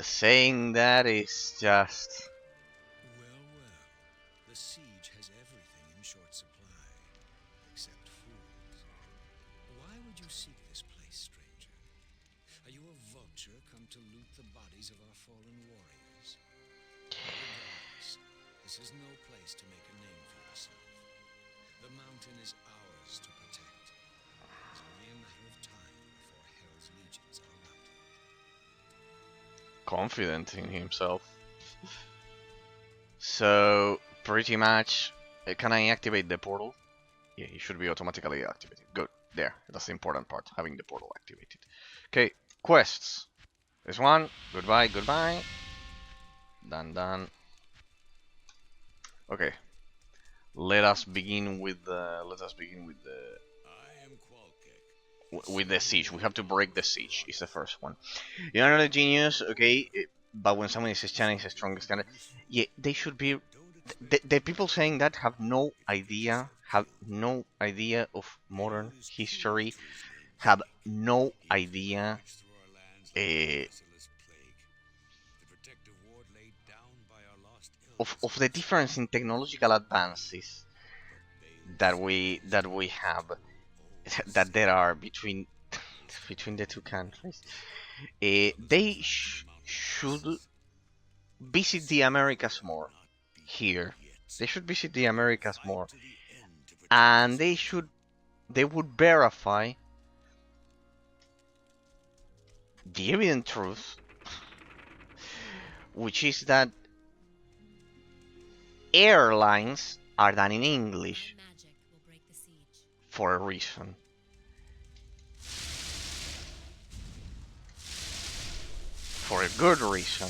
Saying that is just... Well, the siege has everything in short supply, except fools. Why would you seek this place, stranger? Are you a vulture come to loot the bodies of our fallen warriors? Regardless, this is no place to make a name for yourself. The mountain is ours to protect. It's only a matter of time before Hell's legions are routed. confident in himself. So, pretty much, can I activate the portal? Yeah, it should be automatically activated. Good, there, that's the important part, having the portal activated. Okay, quests. This one, goodbye, goodbye. Done, done. Okay, let us begin with the, I am Qualkek. with the siege. We have to break the siege, is the first one. You're not a genius, okay, but when someone says China is the strongest country, yeah, they should be... The people saying that have no idea of modern history, have no idea of the difference in technological advances that we have, that there are between the two countries. They should visit the Americas more here. They should visit the Americas more and they would verify the evident truth, which is that airlines are done in English My magic will break the siege. for a reason. For a good reason.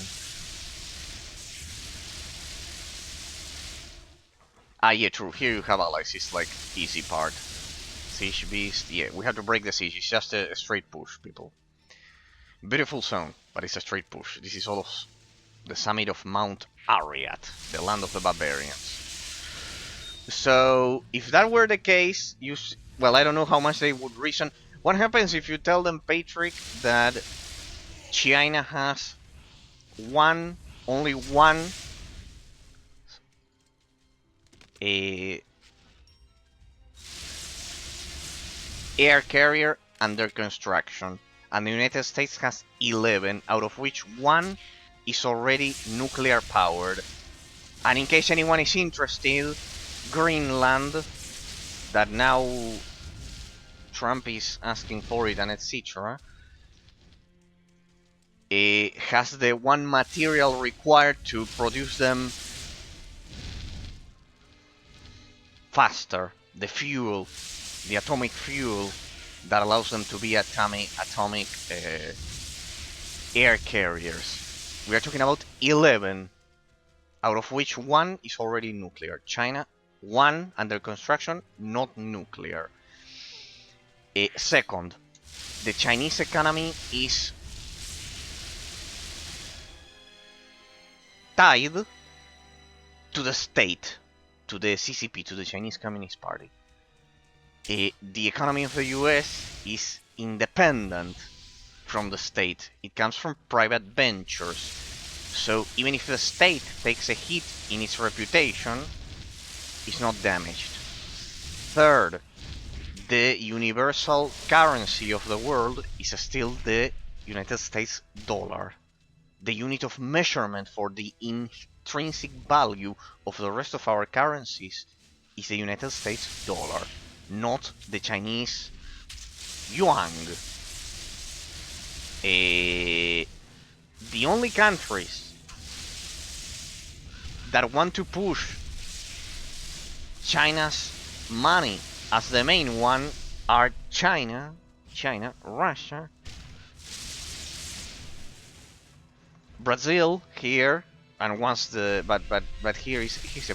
Ah, yeah, true. Here you have allies. It's like easy part. Siege Beast. Yeah, we have to break the siege. It's just a straight push, people. Beautiful zone, but it's a straight push. This is all of the summit of Mount Ariat, the land of the barbarians. So, if that were the case, well, I don't know how much they would reason. What happens if you tell them, Patrick, that China has only one air carrier under construction, and the United States has 11, out of which one is already nuclear powered. And in case anyone is interested, Greenland, that now Trump is asking for it and etc., has the one material required to produce them faster, the fuel, the atomic fuel that allows them to be atomic air carriers. We are talking about 11, out of which one is already nuclear. China, one under construction, not nuclear. Second, the Chinese economy is tied to the state, to the CCP, to the Chinese Communist Party. The economy of the US is independent from the state. It comes from private ventures. So even if the state takes a hit in its reputation, it's not damaged. Third, the universal currency of the world is still the United States dollar. The unit of measurement for the intrinsic value of the rest of our currencies is the United States dollar, not the Chinese yuan. The only countries that want to push China's money as the main one are China, Russia, Brazil here, and once the but here he's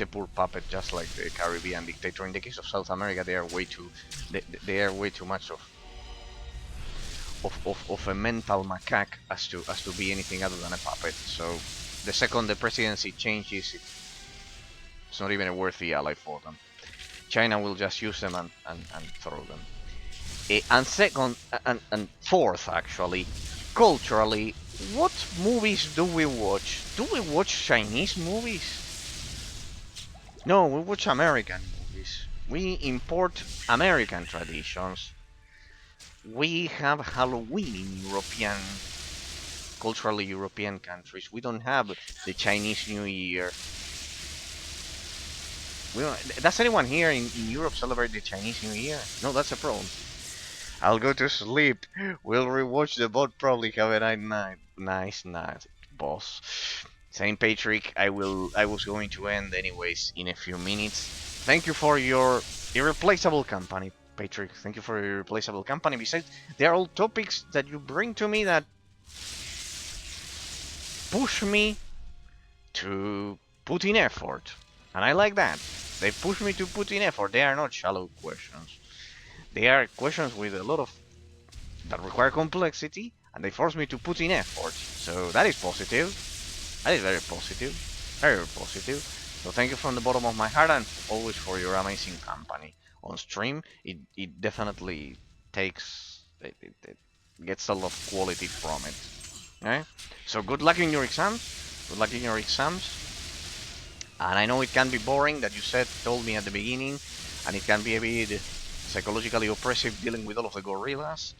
a poor puppet, just like the Caribbean dictator. In the case of South America, they are way too much of a mental macaque as to be anything other than a puppet. So the second the presidency changes, it's not even a worthy ally for them. China will just use them and throw them. And second, and fourth actually, culturally, what movies do we watch? Do we watch Chinese movies? No, we watch American movies. We import American traditions. We have Halloween in culturally European countries. We don't have the Chinese New Year. Does anyone here in Europe celebrate the Chinese New Year? No, that's a problem. I'll go to sleep. We'll rewatch the bot. Probably have a night. Nice night, boss. Saint Patrick, I was going to end anyways in a few minutes. Thank you for your irreplaceable company, Patrick. Thank you for your irreplaceable company. Besides, there are all topics that you bring to me that push me to put in effort. And I like that. They push me to put in effort. They are not shallow questions. They are questions with a lot of that require complexity, and they force me to put in effort. So that is positive. That is very positive. Very positive. So thank you from the bottom of my heart, and always for your amazing company on stream. It definitely takes it gets a lot of quality from it. Okay? So good luck in your exams. Good luck in your exams. And I know it can be boring, that you told me at the beginning, and it can be a bit psychologically oppressive dealing with all of the gorillas,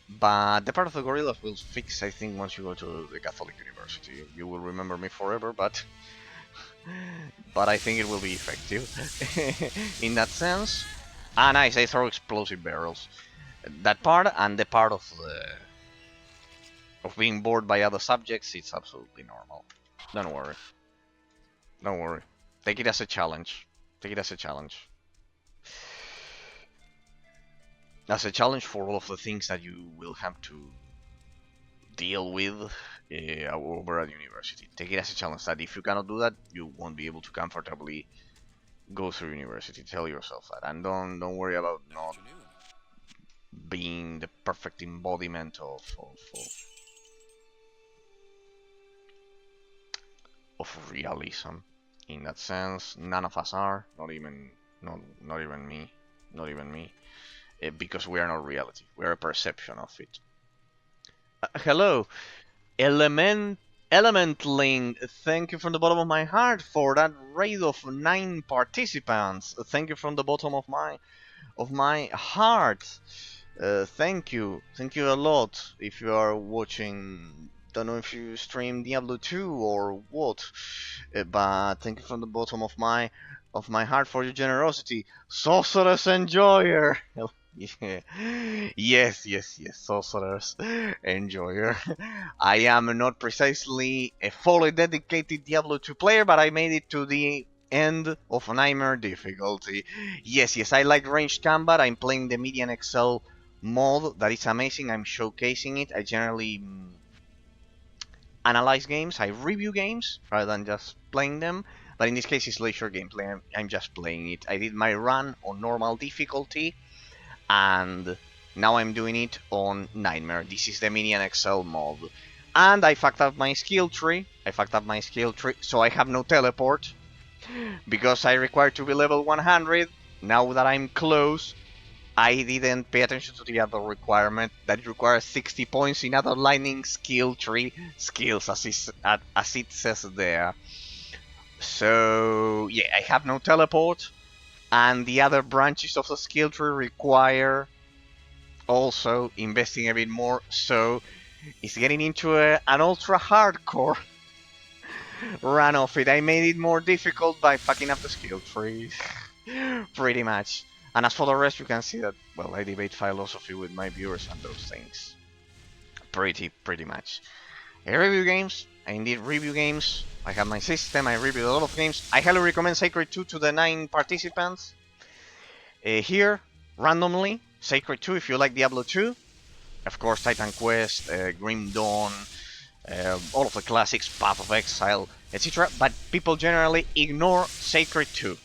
but the part of the gorillas will fix, I think, once you go to the Catholic University. You will remember me forever, but but I think it will be effective in that sense. And I say throw explosive barrels. That part and the part of being bored by other subjects, it's absolutely normal. Don't worry. Don't worry. Take it as a challenge. Take it as a challenge. As a challenge for all of the things that you will have to deal with over at university. Take it as a challenge that if you cannot do that, you won't be able to comfortably go through university. Tell yourself that, and don't worry about not being the perfect embodiment of realism. In that sense, none of us are, not even me, not even me, because we are not reality. We are a perception of it. Hello, Elementling, thank you from the bottom of my heart for that raid of 9 participants. Thank you from the bottom of my heart. Thank you a lot. If you are watching, don't know if you stream Diablo 2 or what, but thank you from the bottom of my heart for your generosity. Sorceress Enjoyer. Yeah. Yes, Sorceress Enjoyer. I am not precisely a fully dedicated Diablo 2 player, but I made it to the end of Nightmare difficulty. Yes, I like ranged combat. I'm playing the MedianXl mod. That is amazing. I'm showcasing it. I generally analyze games. I review games rather than just playing them. But in this case, it's leisure gameplay. I'm just playing it. I did my run on normal difficulty, and now I'm doing it on Nightmare. This is the MedianXl mod. And I fucked up my skill tree. So I have no teleport. Because I require to be level 100. Now that I'm close, I didn't pay attention to the other requirement that it requires 60 points in other lightning skill tree skills, as it says there. So yeah, I have no teleport, and the other branches of the skill tree require also investing a bit more. So it's getting into an ultra hardcore run of it. I made it more difficult by fucking up the skill tree, pretty much. And as for the rest, you can see that, well, I debate philosophy with my viewers and those things. Pretty much. I review games. I indeed review games. I have my system. I review a lot of games. I highly recommend Sacred 2 to the 9 participants. Here, randomly, Sacred 2 if you like Diablo 2. Of course, Titan Quest, Grim Dawn, all of the classics, Path of Exile, etc. But people generally ignore Sacred 2.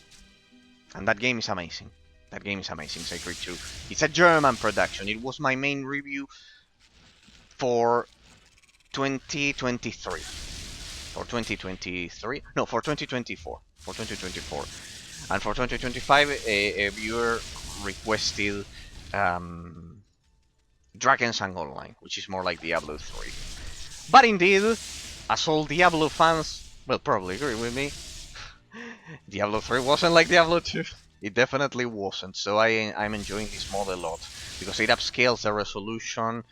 And that game is amazing. Sacred 2. It's a German production. It was my main review for 2023. For 2023? No, for 2024. And for 2025, a viewer requested Dragons and Online, which is more like Diablo 3. But indeed, as all Diablo fans will probably agree with me, Diablo 3 wasn't like Diablo 2. It definitely wasn't. So I'm enjoying this mod a lot because it upscales the resolution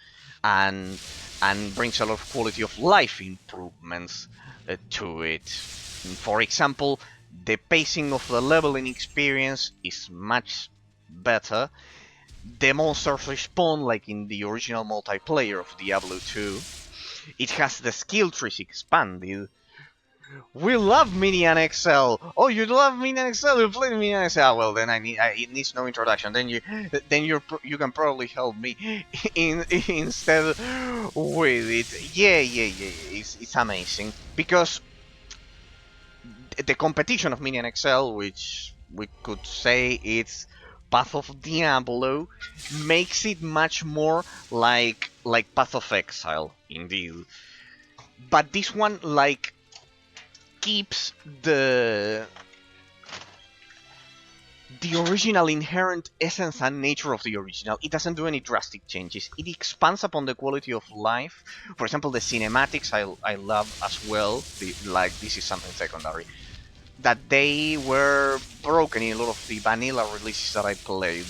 and brings a lot of quality of life improvements to it. For example, the pacing of the leveling experience is much better. The monsters respawn like in the original multiplayer of Diablo 2. It has the skill trees expanded. We love MedianXl. Oh, you love MedianXl? You play MedianXl? Well, then it needs no introduction. Then you can probably help me instead with it. Yeah. It's amazing because the competition of MedianXl, which we could say it's Path of Diablo, makes it much more like Path of Exile, indeed. But this one keeps the original inherent essence and nature of the original. It doesn't do any drastic changes. It expands upon the quality of life. For example, the cinematics I love as well. This is something secondary. That they were broken in a lot of the vanilla releases that I played.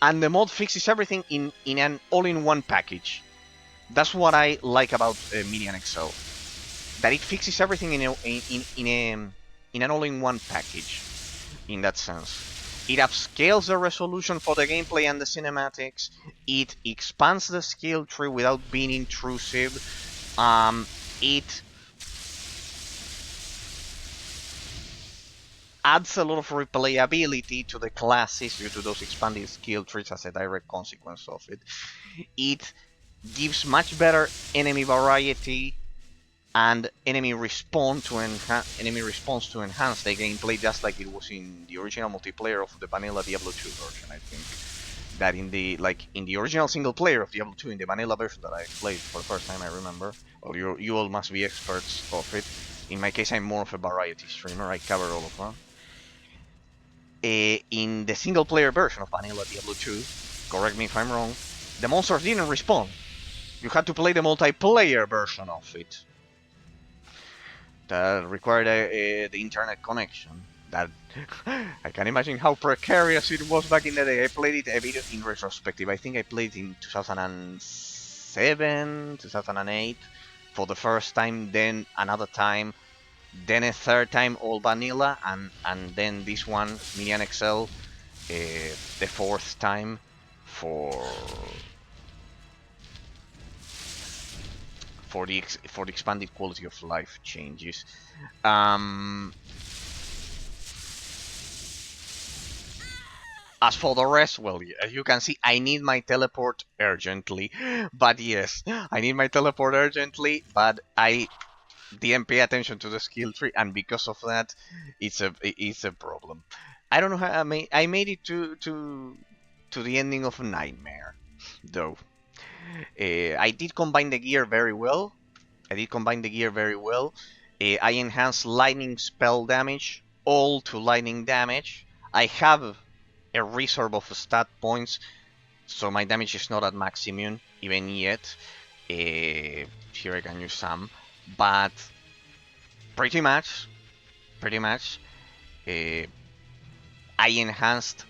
And the mod fixes everything in an all-in-one package. That's what I like about MedianXl. That it fixes everything in in an all-in-one package in that sense. It upscales the resolution for the gameplay and the cinematics. It expands the skill tree without being intrusive. It adds a lot of replayability to the classes due to those expanded skill trees as a direct consequence of it. It gives much better enemy variety and enemy response to enhance the gameplay, just like it was in the original multiplayer of the vanilla Diablo 2 version. I think that in the original single player of Diablo 2, in the vanilla version that I played for the first time, I remember. Well, you all must be experts of it. In my case, I'm more of a variety streamer. I cover all of them. In the single player version of vanilla Diablo 2, correct me if I'm wrong, the monsters didn't respawn. You had to play the multiplayer version of it. That required the internet connection. That I can imagine how precarious it was back in the day. I played it a bit in retrospective. I think I played it in 2007, 2008 for the first time, then another time, then a third time all vanilla, and then this one, MedianXl, the fourth time for the expanded quality of life changes. As for the rest, well, as you can see, I need my teleport urgently. But yes, I need my teleport urgently, but I didn't pay attention to the skill tree, and because of that, it's a problem. I don't know how I made it to the ending of Nightmare, though. I did combine the gear very well. I enhanced lightning spell damage, all to lightning damage. I have a reserve of stat points, so my damage is not at maximum even yet. Here I can use some, but pretty much, I enhanced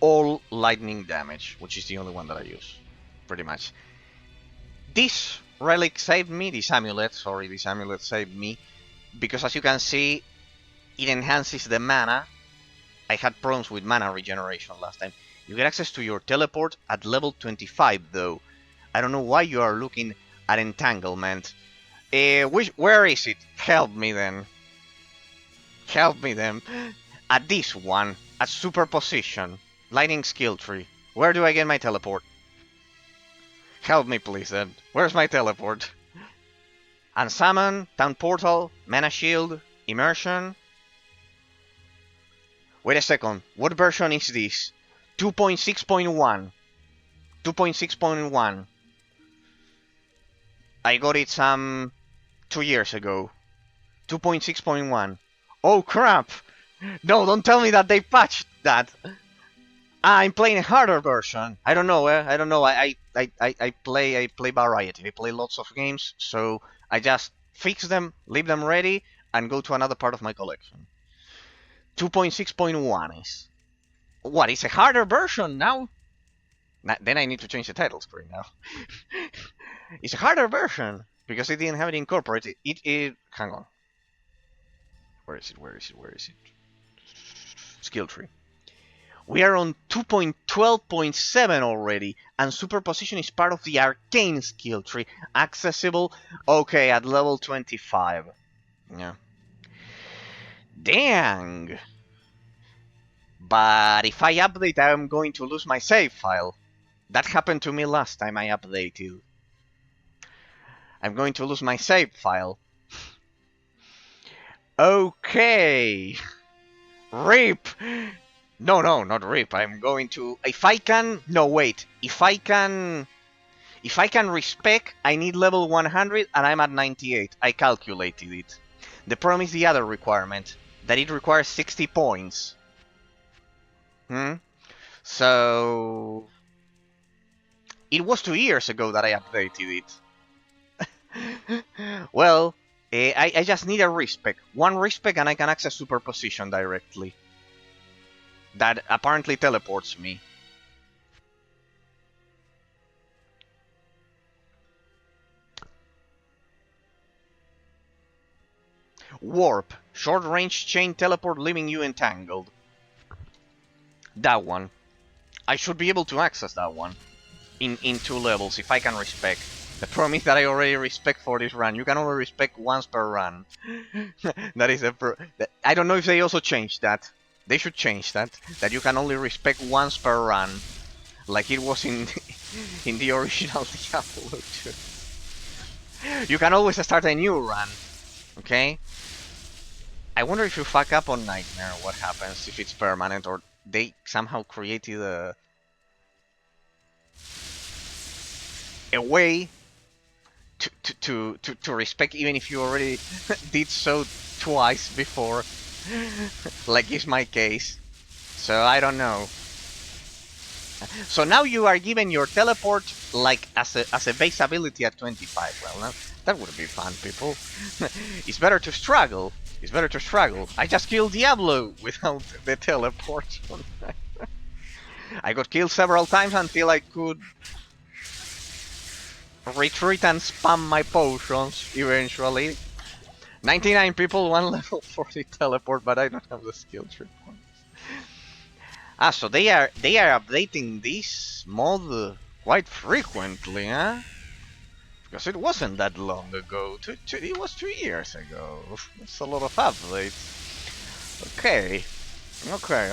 all lightning damage, which is the only one that I use, pretty much. This relic saved me, this amulet saved me, because as you can see, it enhances the mana. I had problems with mana regeneration last time. You get access to your teleport at level 25 though. I don't know why you are looking at entanglement. Where is it? Help me then. At this one, at superposition, lightning skill tree. Where do I get my teleport? Help me please then. Where's my teleport? Unsummon, town portal, mana shield, immersion. Wait a second, what version is this? 2.6.1. 2.6.1. I got it some 2 years ago. 2.6.1. Oh crap! No, don't tell me that they patched that. I'm playing a harder version. I don't know. I play variety. I play lots of games, so I just fix them, leave them ready, and go to another part of my collection. 2.6.1 is... What, it's a harder version now? Then I need to change the title screen now. It's a harder version, because it didn't have it incorporated. Hang on. Where is it? Skill tree. We are on 2.12.7 already, and superposition is part of the arcane skill tree, accessible, okay, at level 25. Yeah. Dang! But if I update, I'm going to lose my save file. That happened to me last time I updated. I'm going to lose my save file. Okay. RIP! No, not RIP. I'm going to... If I can respec, I need level 100 and I'm at 98. I calculated it. The problem is the other requirement, that it requires 60 points. So... It was 2 years ago that I updated it. Well, I just need a respec. One respec and I can access superposition directly. That apparently teleports me. Warp, short range chain teleport leaving you entangled. That one. I should be able to access that one in 2 levels if I can respec. The problem is that I already respec for this run. You can only respec once per run. That is I don't know if they also changed that. They should change that. That you can only respec once per run, like it was in in the original Diablo 2. You can always start a new run. Okay. I wonder if you fuck up on Nightmare, what happens if it's permanent, or they somehow created a way to respect even if you already did so twice before, like is my case. So I don't know. So now you are given your teleport like as a base ability at 25. Well, that would be fun, people. It's better to struggle. It's better to struggle. I just killed Diablo without the teleport. I got killed several times until I could retreat and spam my potions eventually. 99 people, 1 level 40 teleport, but I don't have the skill tree points. Ah, so they are updating this mod quite frequently, huh? Because it wasn't that long ago. It was 2 years ago. That's a lot of updates. Okay. Okay.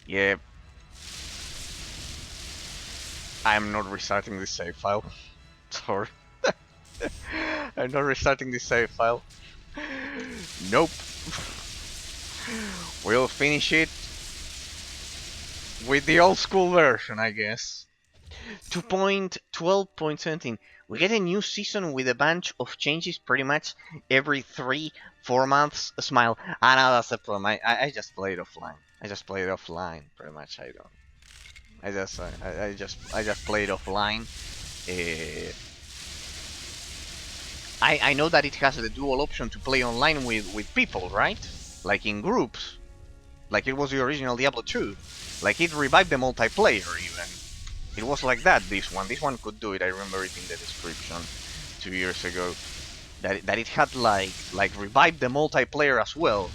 Yeah. I'm not restarting this save file. Sorry. I'm not restarting this save file. Nope. We'll finish it with the old school version, I guess. 2.12.17. We get a new season with a bunch of changes pretty much every 3-4 months. Smile. Ah, no, that's the problem. I just play it offline. I just play it offline. Pretty much, I don't. I just play it offline. I know that it has the dual option to play online with people, right? Like in groups. Like it was the original Diablo 2. Like it revived the multiplayer even. It was like that, this one. This one could do it, I remember it in the description 2 years ago. That it had like revived the multiplayer as well.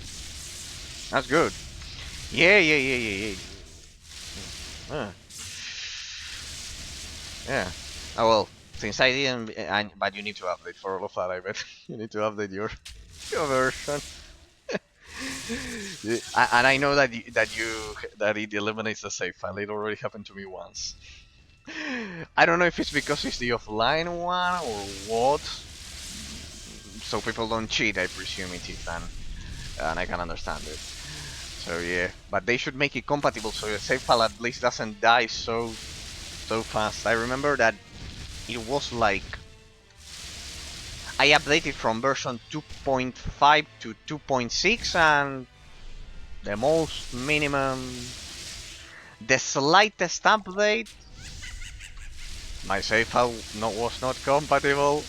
That's good. Yeah. Yeah. Oh well, since I didn't, but you need to update for all of that, I bet. You need to update your version. And I know that it eliminates the save file. It already happened to me once. I don't know if it's because it's the offline one or what. So people don't cheat, I presume it is then. And I can understand it. So yeah, but they should make it compatible so the save file at least doesn't die so fast. I remember that it was like I updated from version 2.5 to 2.6 and the most minimum, the slightest update, my save file was not compatible,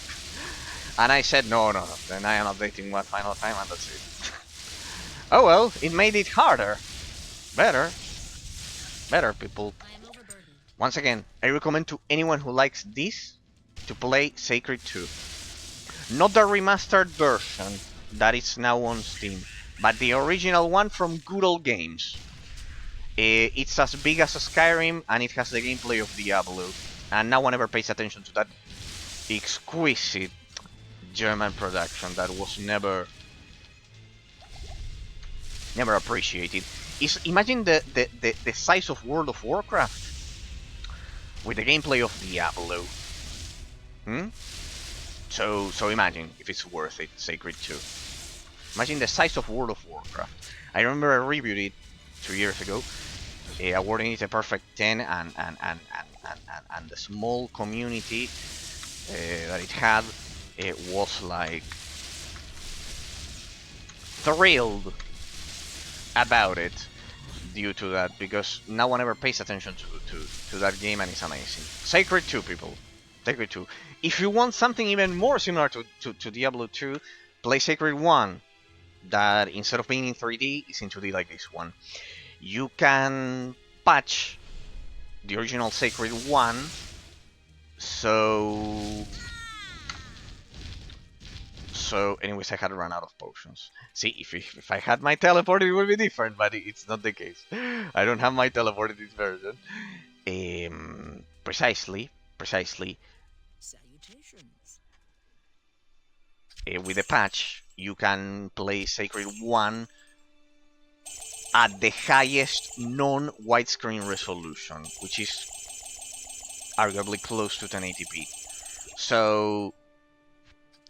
and I said no, then I am updating one final time and that's it. Oh well, it made it harder. Better people. Once again, I recommend to anyone who likes this to play Sacred 2. Not the remastered version that is now on Steam, but the original one from Good Old Games. It's as big as Skyrim and it has the gameplay of Diablo. And no one ever pays attention to that exquisite German production that was never appreciated. Imagine the size of World of Warcraft with the gameplay of Diablo. So imagine if it's worth it, Sacred 2. Imagine the size of World of Warcraft. I remember I reviewed it 2 years ago, awarding it a perfect 10, and the small community that it had, it was like thrilled about it due to that, because no one ever pays attention to that game, and it's amazing. Sacred 2, people. Sacred 2. If you want something even more similar to Diablo 2, play Sacred 1, that instead of being in 3D, is in 2D like this one. You can patch the original Sacred 1 so So, anyways, I had run out of potions. See, if I had my teleport, it would be different, but it's not the case. I don't have my teleport in this version. Precisely. Salutations. With the patch, you can play Sacred 1 at the highest non-widescreen resolution, which is arguably close to 1080p. So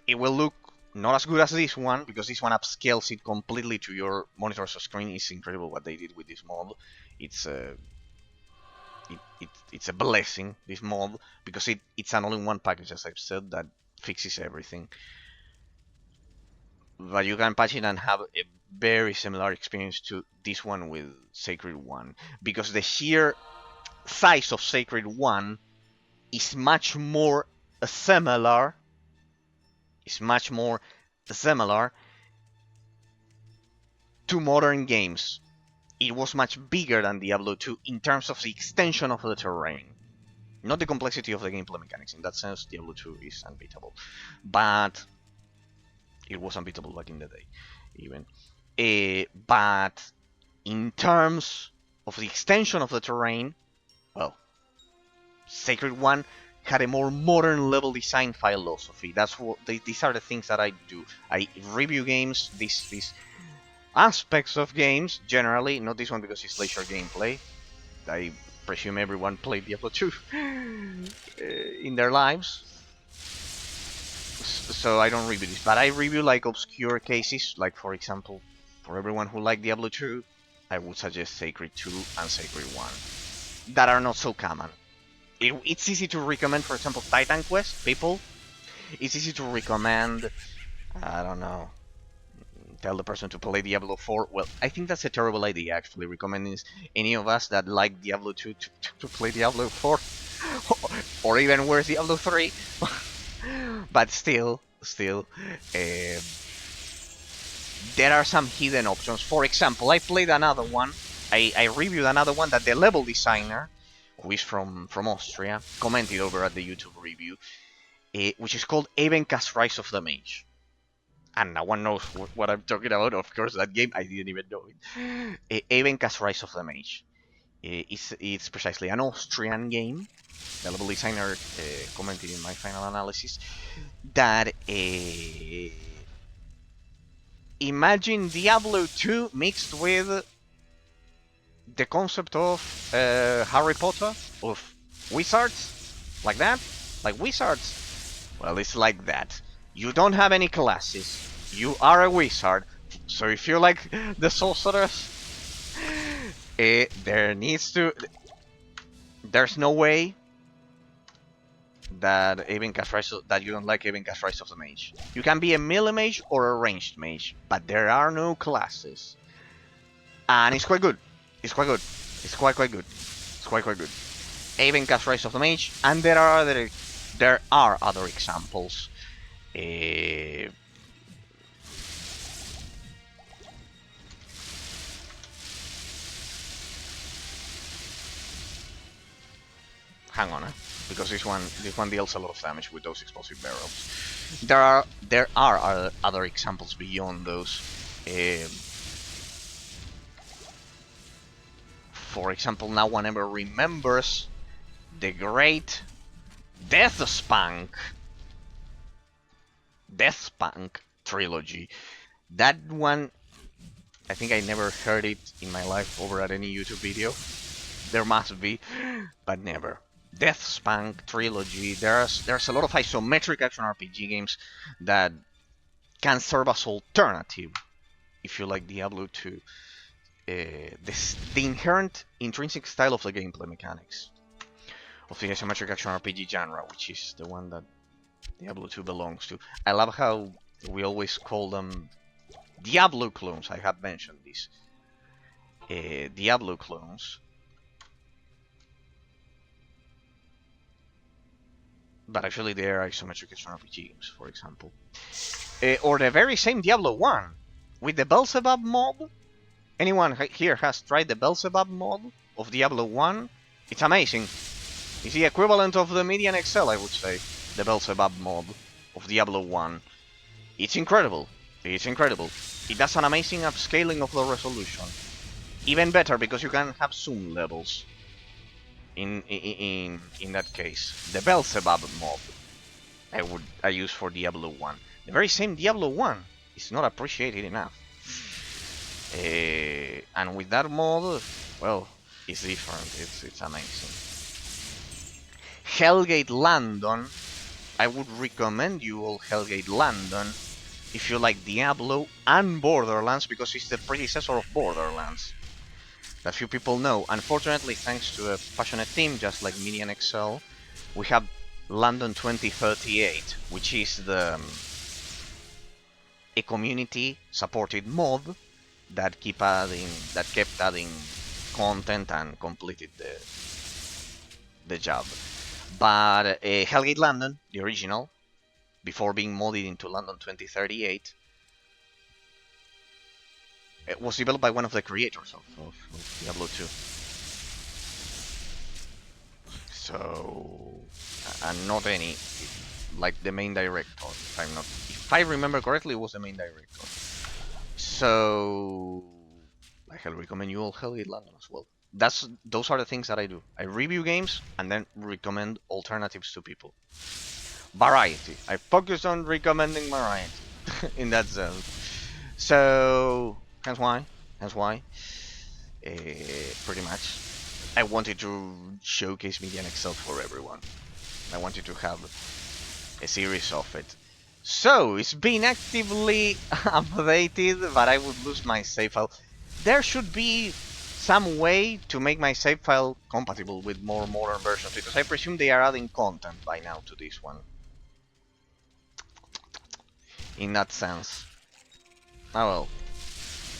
it will look not as good as this one, because this one upscales it completely to your monitor's screen. It's incredible what they did with this mod. It's a blessing, this mod, because it's an all-in-one package, as I've said, that fixes everything. But you can patch it and have a very similar experience to this one with Sacred 1, because the sheer size of Sacred 1 is much more similar to modern games. It was much bigger than Diablo 2 in terms of the extension of the terrain. Not the complexity of the gameplay mechanics. In that sense, Diablo 2 is unbeatable. But it was unbeatable back in the day, even. But in terms of the extension of the terrain, well, Sacred 1 had a more modern level design philosophy. That's what these are the things that I do. I review games, these aspects of games generally, not this one because it's leisure gameplay. I presume everyone played Diablo 2 in their lives, so I don't review this, but I review like obscure cases. Like, for example, for everyone who liked Diablo 2, I would suggest Sacred 2 and Sacred 1 that are not so common. It's easy to recommend, for example, Titan Quest, people. It's easy to recommend, I don't know, tell the person to play Diablo 4. Well, I think that's a terrible idea, actually, recommending any of us that like Diablo 2 to play Diablo 4. Or even worse, Diablo 3. But still, there are some hidden options. For example, I played another one, I reviewed another one that the level designer, who is from Austria, commented over at the YouTube review, which is called Evencast Rise of the Mage. And no one knows what I'm talking about. Of course, that game, I didn't even know it. Evencast Rise of the Mage. It's precisely an Austrian game. The level designer commented in my final analysis that imagine Diablo 2 mixed with the concept of Harry Potter, of wizards, like that, like wizards. Well, it's like that. You don't have any classes. You are a wizard. So if you like the sorcerers, there's no way that that you don't like Evencast Rise of the Mage. You can be a melee mage or a ranged mage, but there are no classes. And it's quite good. It's quite good. It's quite good. It's quite good. Evencast Rise of the Mage, and there are other examples. Hang on, because this one deals a lot of damage with those explosive barrels. There are other examples beyond those. For example, now one ever remembers the great Deathspunk trilogy. That one, I think I never heard it in my life over at any YouTube video. There must be, but never. Deathspunk trilogy. There's a lot of isometric action RPG games that can serve as alternative if you like Diablo 2. The inherent intrinsic style of the gameplay mechanics of the isometric action RPG genre, which is the one that Diablo 2 belongs to. I love how we always call them Diablo clones. I have mentioned this. Diablo clones. But actually they are isometric action RPG games, for example. Or the very same Diablo 1 with the Beelzebub mod. Anyone here has tried the Beelzebub mod of Diablo 1? It's amazing. It's the equivalent of the MedianXl, I would say. The Beelzebub mod of Diablo 1. It's incredible. It's incredible. It does an amazing upscaling of the resolution. Even better because you can have zoom levels. In that case, the Beelzebub mob I use for Diablo 1. The very same Diablo 1 is not appreciated enough. And with that mod, well, it's different. It's amazing. Hellgate London. I would recommend you all Hellgate London if you like Diablo and Borderlands, because it's the predecessor of Borderlands. That few people know. Unfortunately, thanks to a passionate team just like MedianXl, we have London 2038, which is a community-supported mod that kept adding content and completed the job. But Hellgate London, the original, before being modded into London 2038, it was developed by one of the creators of Diablo 2. So, and not any, like the main director. If I remember correctly, it was the main director. So, I highly recommend you all Hellgate London as well. Those are the things that I do. I review games and then recommend alternatives to people. Variety. I focus on recommending variety in that sense. So, hence why, pretty much, I wanted to showcase MedianXl for everyone. I wanted to have a series of it. So, it's been actively updated, but I would lose my save file. There should be some way to make my save file compatible with more modern versions, because I presume they are adding content by now to this one. In that sense. Oh well.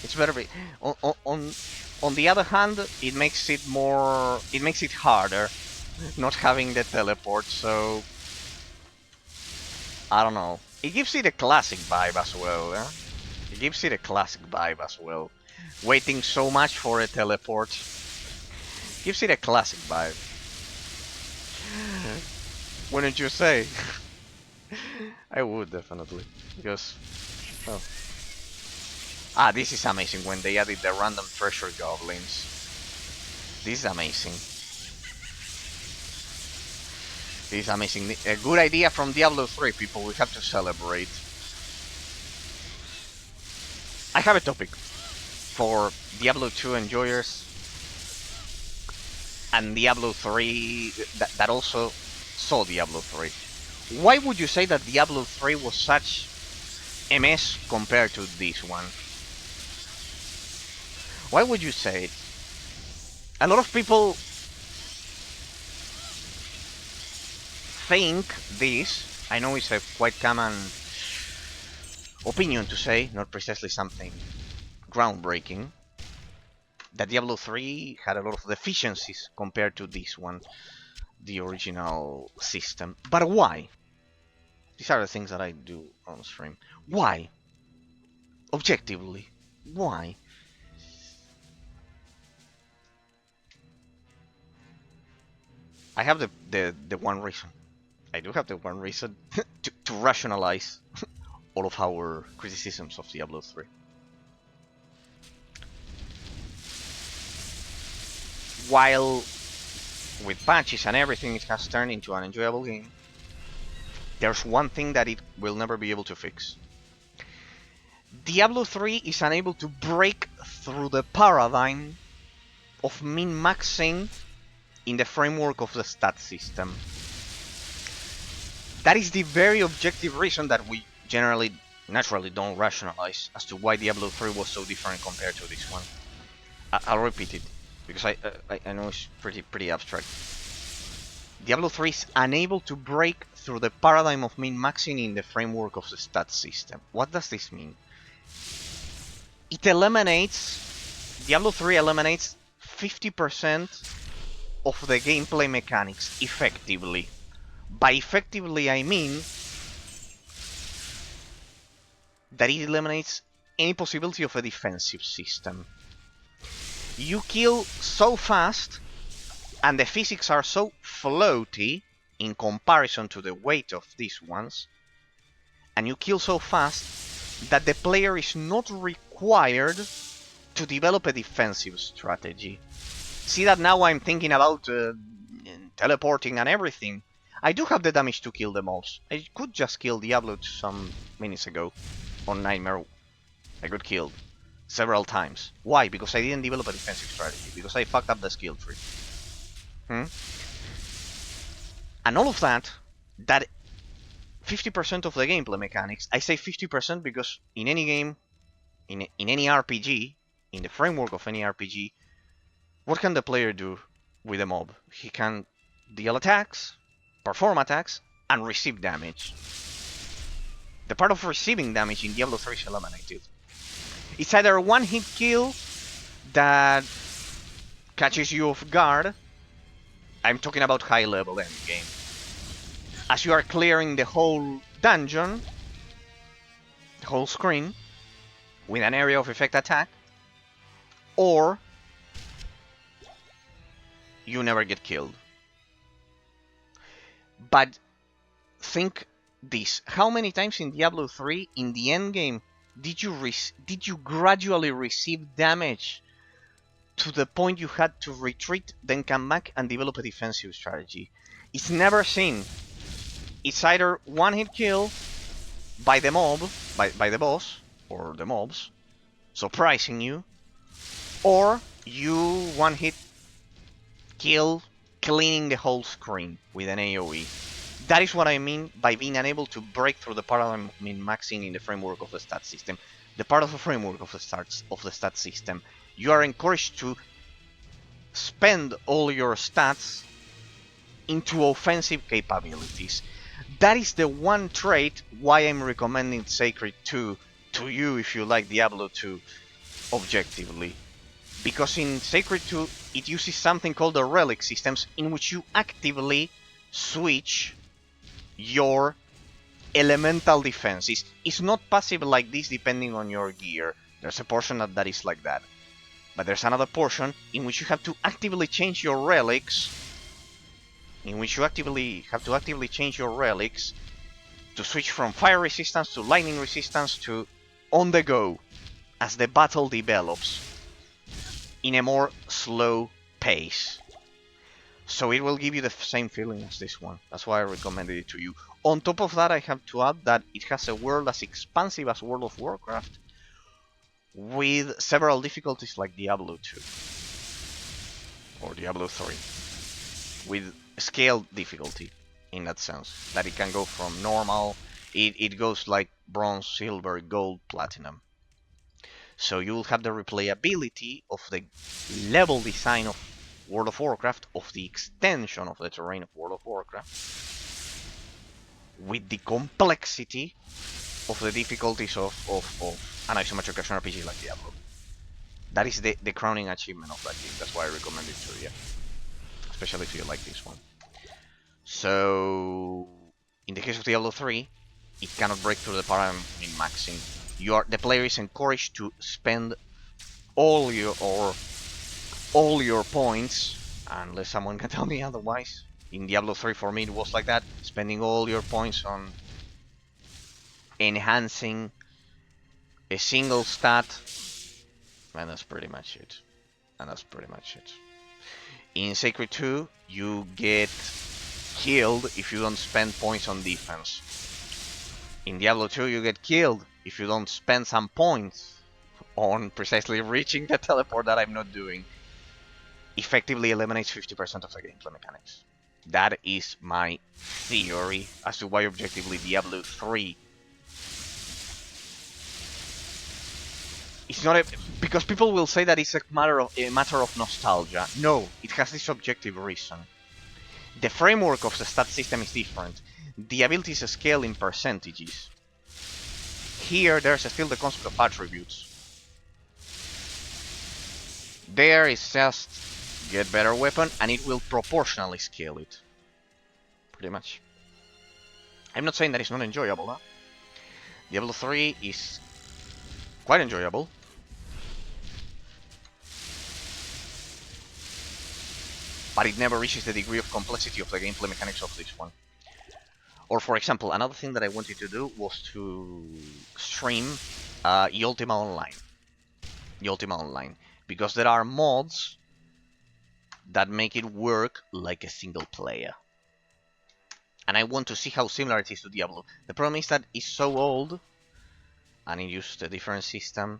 It's better. On the other hand, it makes it harder not having the teleport, so I don't know. It gives it a classic vibe as well, eh? It gives it a classic vibe as well. Waiting so much for a teleport gives it a classic vibe. Wouldn't you say? I would definitely, because well. Ah, this is amazing when they added the random treasure goblins. This is amazing. This is amazing. A good idea from Diablo 3, people. We have to celebrate. I have a topic for Diablo 2 enjoyers and Diablo 3 that also saw Diablo 3. Why would you say that Diablo 3 was such a mess compared to this one? Why would you say it? A lot of people think this. I know it's a quite common opinion to say, not precisely something groundbreaking, that Diablo 3 had a lot of deficiencies compared to this one, the original system. But why? These are the things that I do on stream. Why? Objectively, why? I have the one reason. I do have the one reason to rationalize all of our criticisms of Diablo 3. While with patches and everything it has turned into an enjoyable game, there's one thing that it will never be able to fix. Diablo 3 is unable to break through the paradigm of min-maxing in the framework of the stat system. That is the very objective reason that we generally, naturally don't rationalize as to why Diablo 3 was so different compared to this one. I'll repeat it, because I know it's pretty abstract. Diablo 3 is unable to break through the paradigm of min-maxing in the framework of the stat system. What does this mean? Diablo 3 eliminates 50% of the gameplay mechanics effectively. By effectively I mean that it eliminates any possibility of a defensive system. You kill so fast and the physics are so floaty in comparison to the weight of these ones, and you kill so fast that the player is not required to develop a defensive strategy. See that now I'm thinking about teleporting and everything. I do have the damage to kill the mobs. I could just kill Diablo some minutes ago on Nightmare. I got killed several times. Why? Because I didn't develop a defensive strategy. Because I fucked up the skill tree. And all of that 50% of the gameplay mechanics, I say 50% because in any game, in any RPG, in the framework of any RPG, what can the player do with a mob? He can deal attacks, perform attacks, and receive damage. The part of receiving damage in Diablo 3 is eliminated. It's either a one-hit kill that catches you off guard. I'm talking about high-level endgame. As you are clearing the whole dungeon, the whole screen, with an area of effect attack, or you never get killed. But think this: how many times in Diablo 3 in the endgame did you gradually receive damage to the point you had to retreat, then come back and develop a defensive strategy? It's never seen. It's either one hit kill by the mob, by the boss or the mobs, surprising you, or you one hit kill cleaning the whole screen with an AoE. That is what I mean by being unable to break through the paradigm of min-maxing in the framework of the stat system. The part of the framework of the stat system, you are encouraged to spend all your stats into offensive capabilities. That is the one trait why I'm recommending Sacred 2 to you if you like Diablo 2 objectively. Because in Sacred 2 it uses something called the relic systems, in which you actively switch your elemental defenses. It's not passive like this depending on your gear. There's a portion that is like that. But there's another portion in which you have to actively change your relics, to switch from fire resistance to lightning resistance to on the go as the battle develops in a more slow pace. So it will give you the same feeling as this one. That's why I recommended it to you. On top of that, I have to add that it has a world as expansive as World of Warcraft, with several difficulties like Diablo 2 or Diablo 3, with scaled difficulty in that sense, that it can go from normal, it goes like bronze, silver, gold, platinum. So you will have the replayability of the level design of World of Warcraft, of the extension of the terrain of World of Warcraft, with the complexity of the difficulties of an isometric action RPG like Diablo. That is the crowning achievement of that game. That's why I recommend it to you, especially if you like this one. So, in the case of Diablo 3, it cannot break through the paradigm in maxing. The player is encouraged to spend all your points, unless someone can tell me otherwise. In Diablo 3 for me it was like that, spending all your points on enhancing a single stat, and that's pretty much it. In Sacred 2, you get killed if you don't spend points on defense. In Diablo 2, you get killed if you don't spend some points on precisely reaching the teleport that I'm not doing. Effectively eliminates 50% of the gameplay mechanics. That is my theory as to why objectively Diablo 3. It's not because people will say that it's a matter of nostalgia. No, it has this objective reason. The framework of the stat system is different. The abilities scale in percentages. Here, there's still the concept of attributes. There is just get better weapon, and it will proportionally scale it. Pretty much. I'm not saying that it's not enjoyable, huh? Diablo 3 is quite enjoyable. But it never reaches the degree of complexity of the gameplay mechanics of this one. Or for example, another thing that I wanted to do was to stream Ultima Online. Ultima Online. Because there are mods that make it work like a single player. And I want to see how similar it is to Diablo. The problem is that it's so old and it used a different system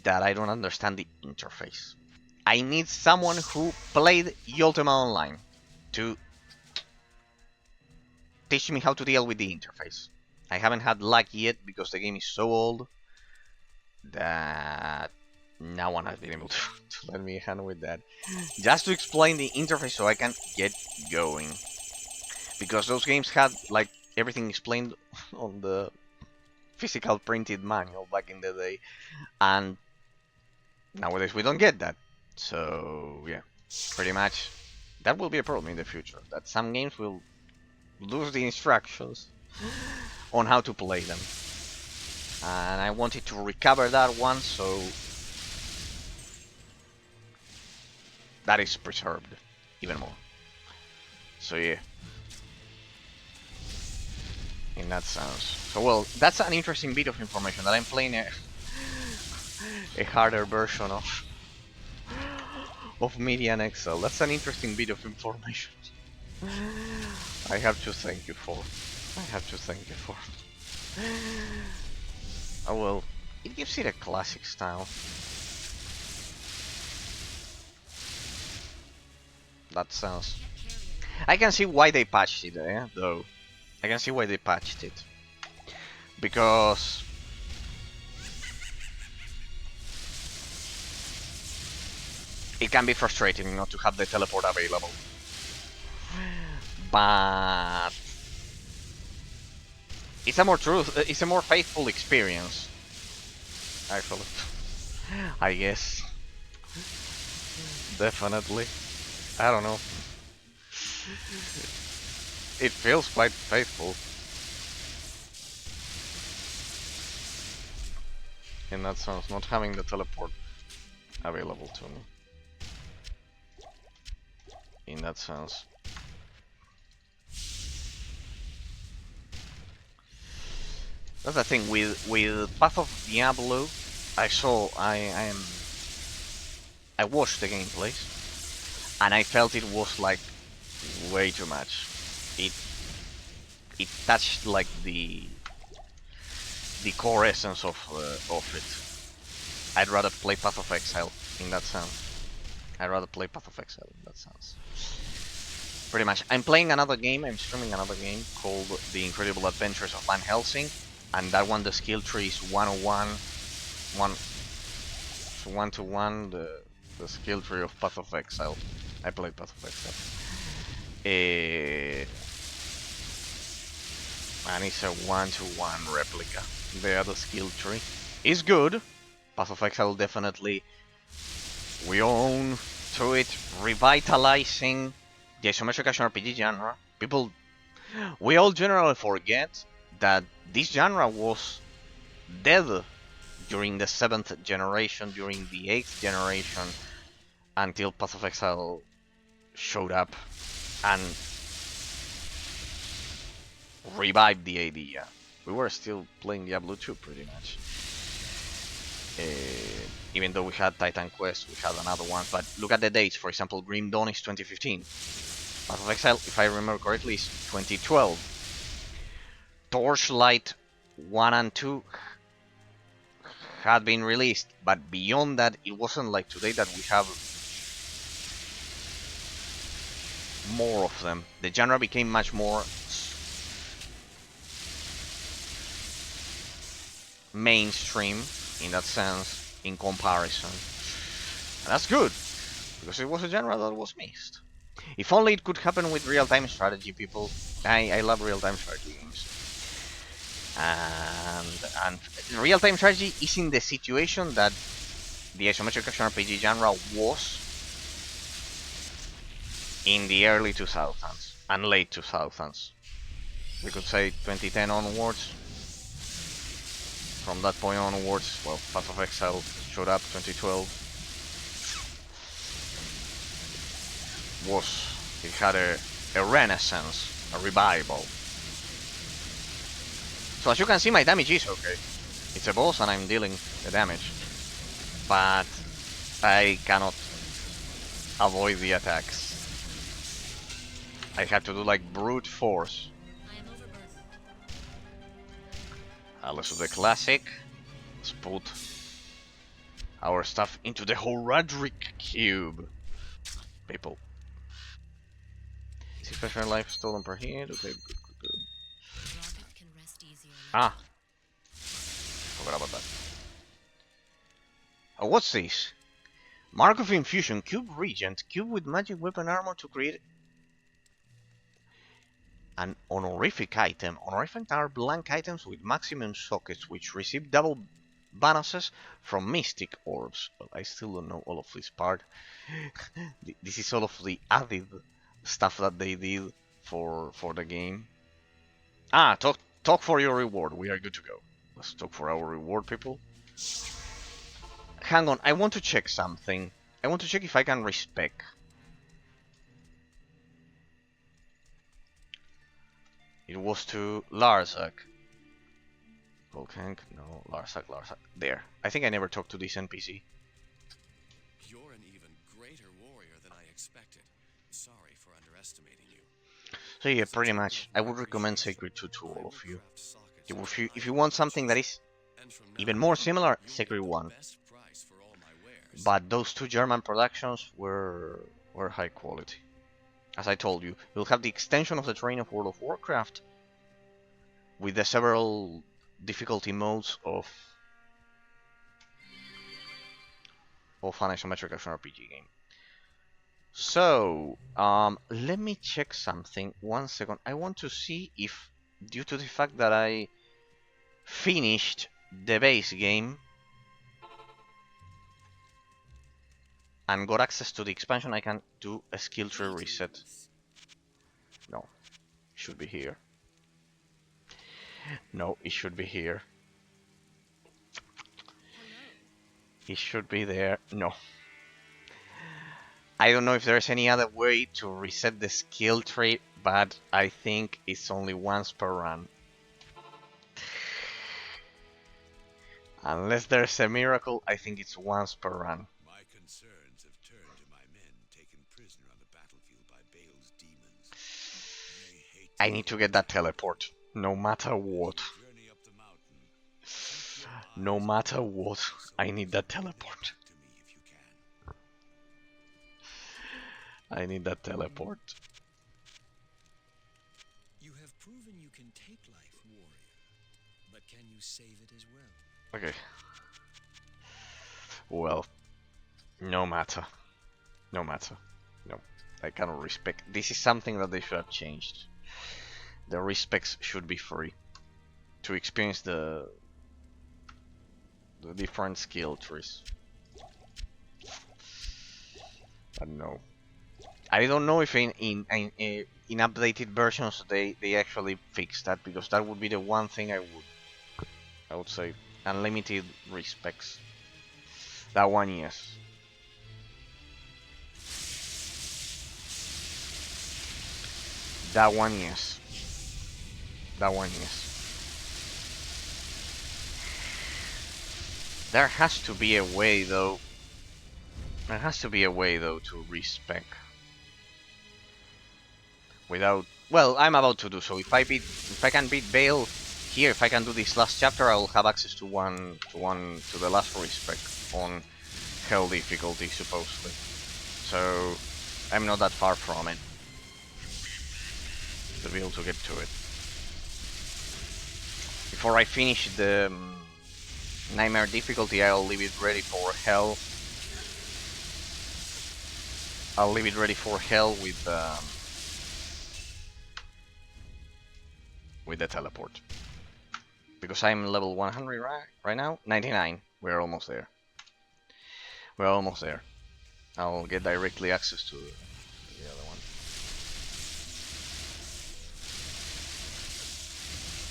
that I don't understand the interface. I need someone who played Ultima Online to teach me how to deal with the interface. I haven't had luck yet because the game is so old that no one has been able to let me handle with that. Just to explain the interface so I can get going. Because those games had like everything explained on the physical printed manual back in the day. And nowadays we don't get that. So yeah, pretty much that will be a problem in the future. That some games will lose the instructions on how to play them. And I wanted to recover that one, so that is preserved even more. So yeah, in that sense. So well, that's an interesting bit of information that I'm playing a harder version of MedianXl. That's an interesting bit of information. I have to thank you for. Oh well, it gives it a classic style. That sounds. I can see why they patched it, though. I can see why they patched it. Because it can be frustrating not to have the teleport available. But it's a more faithful experience. Actually, I guess. Definitely. I don't know. It feels quite faithful. In that sense, not having the teleport available to me. In that sense. That's the thing with Path of Diablo. I watched the gameplays, and I felt it was like way too much. It touched like the core essence of it. I'd rather play Path of Exile in that sense. Pretty much. I'm playing another game. I'm streaming another game called The Incredible Adventures of Van Helsing, and that one the skill tree is 101, 1-to-1 the skill tree of Path of Exile. I played Path of Exile. And it's a 1-to-1 replica. The other skill tree is good. Path of Exile definitely we own to it, revitalizing the isometric action RPG genre. We all generally forget that this genre was dead during the 7th generation, during the 8th generation, until Path of Exile showed up and revived the idea. We were still playing Diablo 2 pretty much. Even though we had Titan Quest, we had another one, but look at the dates. For example, Grim Dawn is 2015. Path of Exile, if I remember correctly, is 2012. Torchlight 1 and 2 had been released, but beyond that, it wasn't like today that we have more of them. The genre became much more mainstream in that sense, in comparison. And that's good, because it was a genre that was missed. If only it could happen with real-time strategy, people. I love real-time strategy games. And real-time strategy is in the situation that the isometric action RPG genre was in the early 2000s and late 2000s. We could say 2010 onwards. From that point onwards, well, Path of Exile showed up 2012. It had a renaissance, a revival. So as you can see, my damage is okay. It's a boss and I'm dealing the damage. But I cannot avoid the attacks. I have to do like brute force. I am overburdened. Let's do the classic. Let's put our stuff into the Horadric cube. People. 6% life stolen per hit. Okay, good. The rocket can rest easier Ah, now. forgot about that. Oh, what's this? Mark of Infusion, Cube Regent, Cube with magic weapon armor to create an honorific item. Honorific are blank items with maximum sockets which receive double bonuses from mystic orbs. Well, I still don't know all of this part. This is all of the added stuff that they did for the game. Ah, talk for your reward. We are good to go. Let's talk for our reward, people. Hang on, I want to check something. I want to check if I can respec. It was to Larsak. Volkank, no, Larsak. There. I think I never talked to this NPC. You're an even greater warrior than I expected. Sorry for underestimating you. So yeah, pretty much. I would recommend Sacred 2 to all of you. If you want something that is even more similar, Sacred 1. But those two German productions were high quality. As I told you, you'll have the extension of the terrain of World of Warcraft with the several difficulty modes of an isometric action RPG game. So, let me check something. 1 second. I want to see if, due to the fact that I finished the base game and got access to the expansion, I can do a skill tree reset. No, it should be here. No, it should be here. It should be there. No. I don't know if there's any other way to reset the skill tree, but I think it's only once per run. Unless there's a miracle, I think it's once per run. My concerns have turned to my men taken prisoner on the battlefield by Bale's demons. They hate I need to get that teleport, no matter what. journey up the mountain. No matter what, I need that teleport. To me if you can. I need that teleport. You have proven you can take life, warrior. But can you save it as well? Okay. Well, no matter. No matter. No, I cannot respect. This is something that they should have changed. The respects should be free to experience the different skill trees. But no, I don't know if in updated versions they actually fix that, because that would be the one thing I would say. Unlimited respects. That one, yes. That one, yes. That one, yes. There has to be a way, though. There has to be a way, though, to respec. Without... Well, I'm about to do so. If I can beat Bale here, if I can do this last chapter, I will have access to the last respec on Hell difficulty, supposedly. So I'm not that far from it to be able to get to it. Before I finish the Nightmare difficulty, I'll leave it ready for Hell. I'll leave it ready for Hell with the teleport. Because I'm level 100 right now? 99. We're almost there. We're almost there. I'll get directly access to the other one.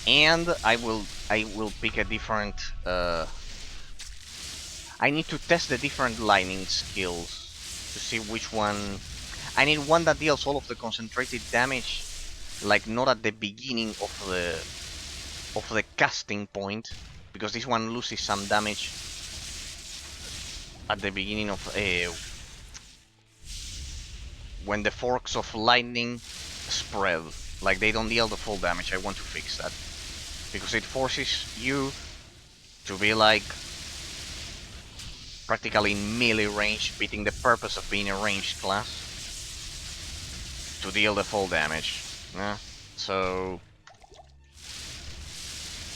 And I will pick a different I need to test the different lightning skills to see which one. I need one that deals all of the concentrated damage, like not at the beginning of of the casting point, because this one loses some damage at the beginning of when the forks of lightning spread. Like, they don't deal the full damage. I want to fix that, because it forces you to be like practically in melee range, beating the purpose of being a ranged class, to deal the full damage. Yeah. So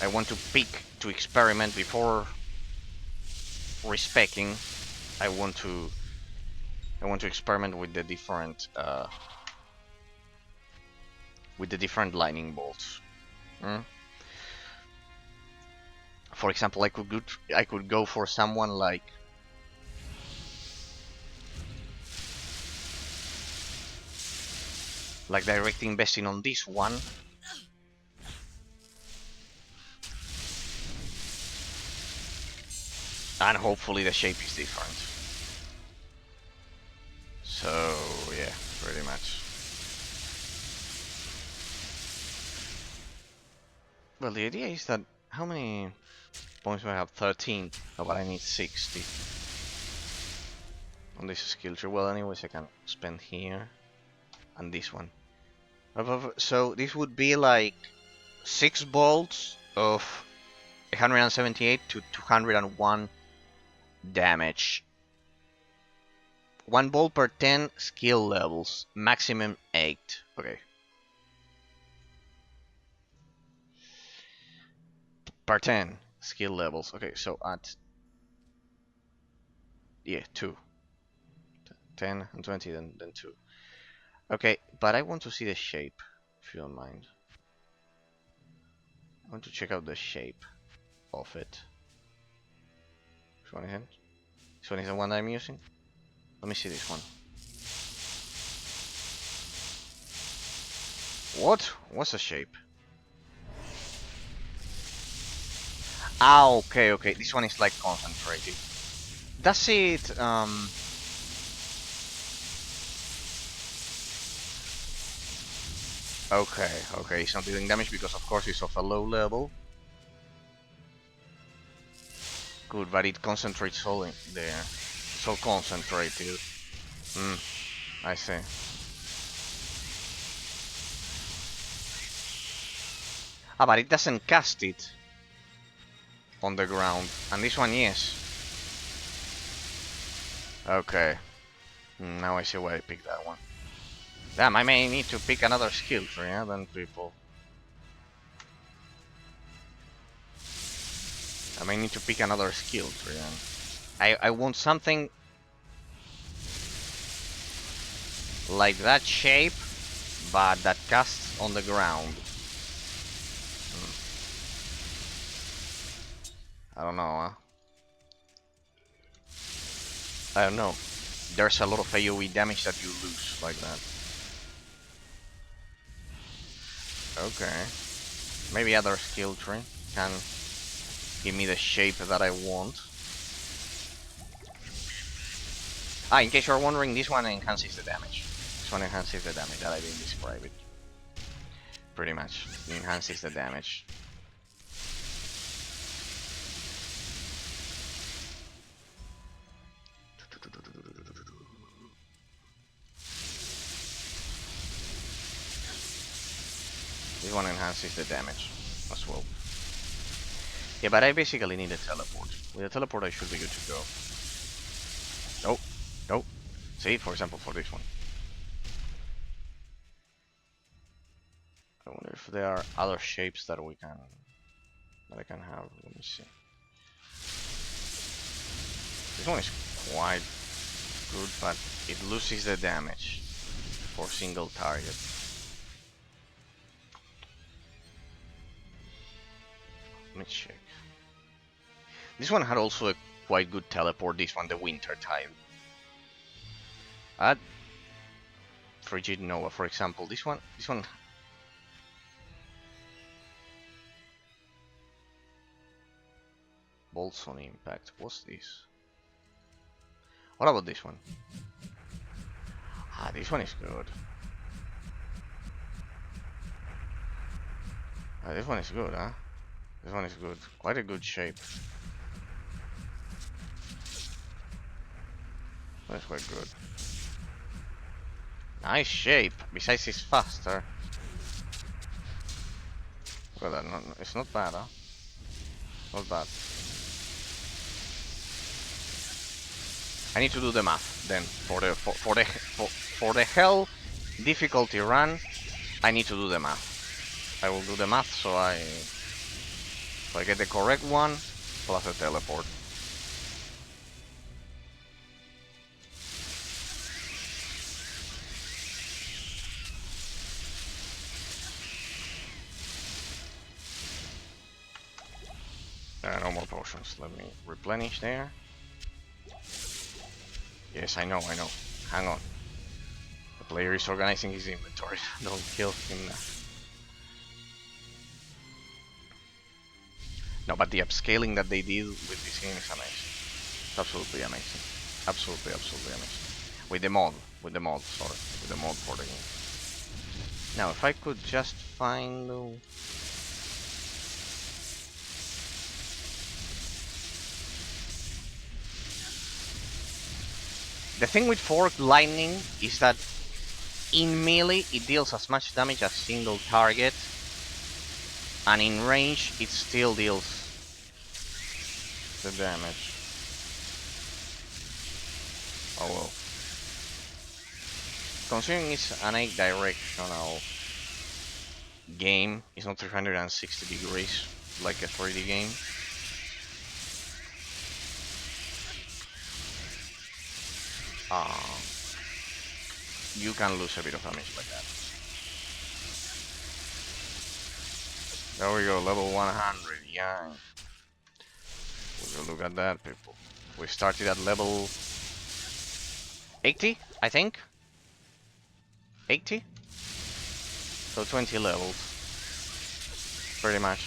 I want to pick to experiment before respecing. I want to experiment with the different lightning bolts. For example, I could go for someone like direct investing on this one, and hopefully the shape is different. So yeah, pretty much. Well, the idea is that how many points do I have? 13. Oh, but I need 60 on this skill tree. Well, anyways, I can spend here and this one. So this would be like 6 bolts of 178 to 201 damage. 1 bolt per 10 skill levels, maximum 8. Okay. Per 10 skill levels. Okay, so at 2. 10 and 20, then 2. Okay, but I want to see the shape, if you don't mind. I want to check out the shape of it. Which one is it? This one is the one I'm using? Let me see this one. What? What's the shape? Ah, okay, okay. This one is like concentrated. Does it, Okay, okay, it's not dealing damage because of course it's of a low level. Good, but it concentrates all in there. So concentrated. I see. Ah, but it doesn't cast it on the ground. And this one, yes. Okay. Now I see why I picked that one. Damn, I may need to pick another skill tree, yeah, then people. I may need to pick another skill tree, and I want something like that shape, but that casts on the ground. I don't know, huh? I don't know. There's a lot of AoE damage that you lose like that. Okay. Maybe other skill tree can give me the shape that I want. Ah, in case you're wondering, this one enhances the damage. This one enhances the damage that I didn't describe it. Pretty much. It enhances the damage. This one enhances the damage as well. Yeah, but I basically need a teleport. With a teleport I should be good to go. Nope. Nope. See, for example, for this one. I wonder if there are other shapes that I can have. Let me see. This one is quite good, but it loses the damage for single target. Let me check. This one had also a quite good teleport. This one, the winter type. At Frigid Nova, for example, this one. Bolts on impact. What's this? What about this one? Ah, this one is good. Ah, this one is good, huh? This one is good. Quite a good shape. That's quite good. Nice shape. Besides, it's faster. Look at that. No, it's not bad, huh? Not bad. I need to do the math then for the hell difficulty run. I need to do the math. I will do the math so I get the correct one plus a teleport. No more potions. Let me replenish there. Yes, I know. Hang on. The player is organizing his inventory. Don't kill him now. No, but the upscaling that they did with this game is amazing. It's absolutely amazing. Absolutely amazing. With the mod, sorry. With the mod for the game. Now, if I could just find... The thing with forked lightning is that in melee it deals as much damage as single target, and in range it still deals the damage. Oh well. Considering it's an 8-directional game, it's not 360 degrees like a 3D game. You can lose a bit of damage like that. There we go, level 100, yeah. We'll look at that, people. We started at level 80, I think. 80? So 20 levels. Pretty much.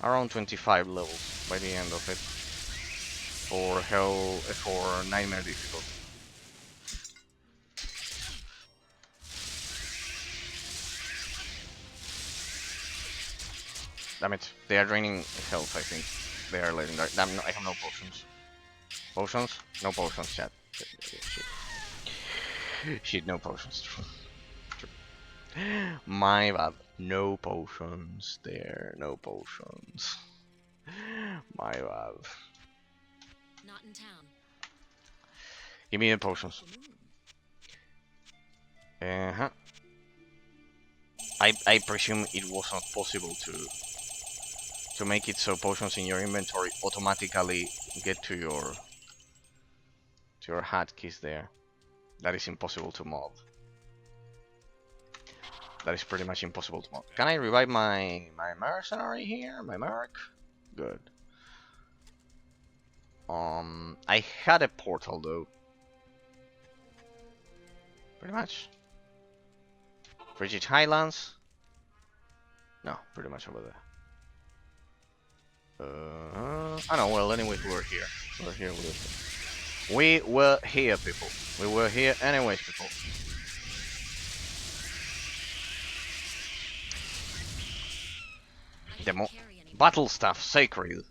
Around 25 levels by the end of it. For nightmare difficulty. Damn it, they are draining health, I think. They are letting that. Damn, no, I have no potions. Potions? No potions, chat. Shit. Shit, no potions. My bad. No potions there. No potions. My bad. Not in town. Give me the potions. I presume it was not possible to make it so potions in your inventory automatically get to your hotkeys there. That is impossible to mod. That is pretty much impossible to mod. Can I revive my mercenary here? My merc? Good. I had a portal though. Pretty much. Frigid Highlands? No, pretty much over there. I know, well, anyway, we're here. We're here. We were here, people. We were here anyways, people. The battle staff, sacred.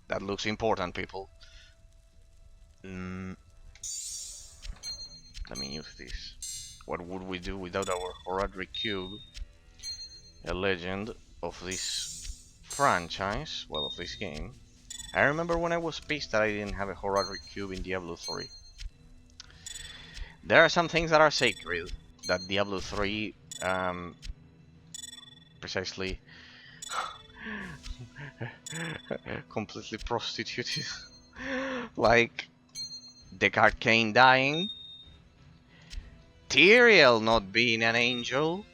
That looks important, people. Let me use this. What would we do without our Horadric Cube? A legend of this franchise, well, of this game. I remember when I was pissed that I didn't have a Horadric Cube in Diablo 3. There are some things that are sacred that Diablo 3 precisely completely prostituted. Like the Arcane dying, Tyrael not being an angel,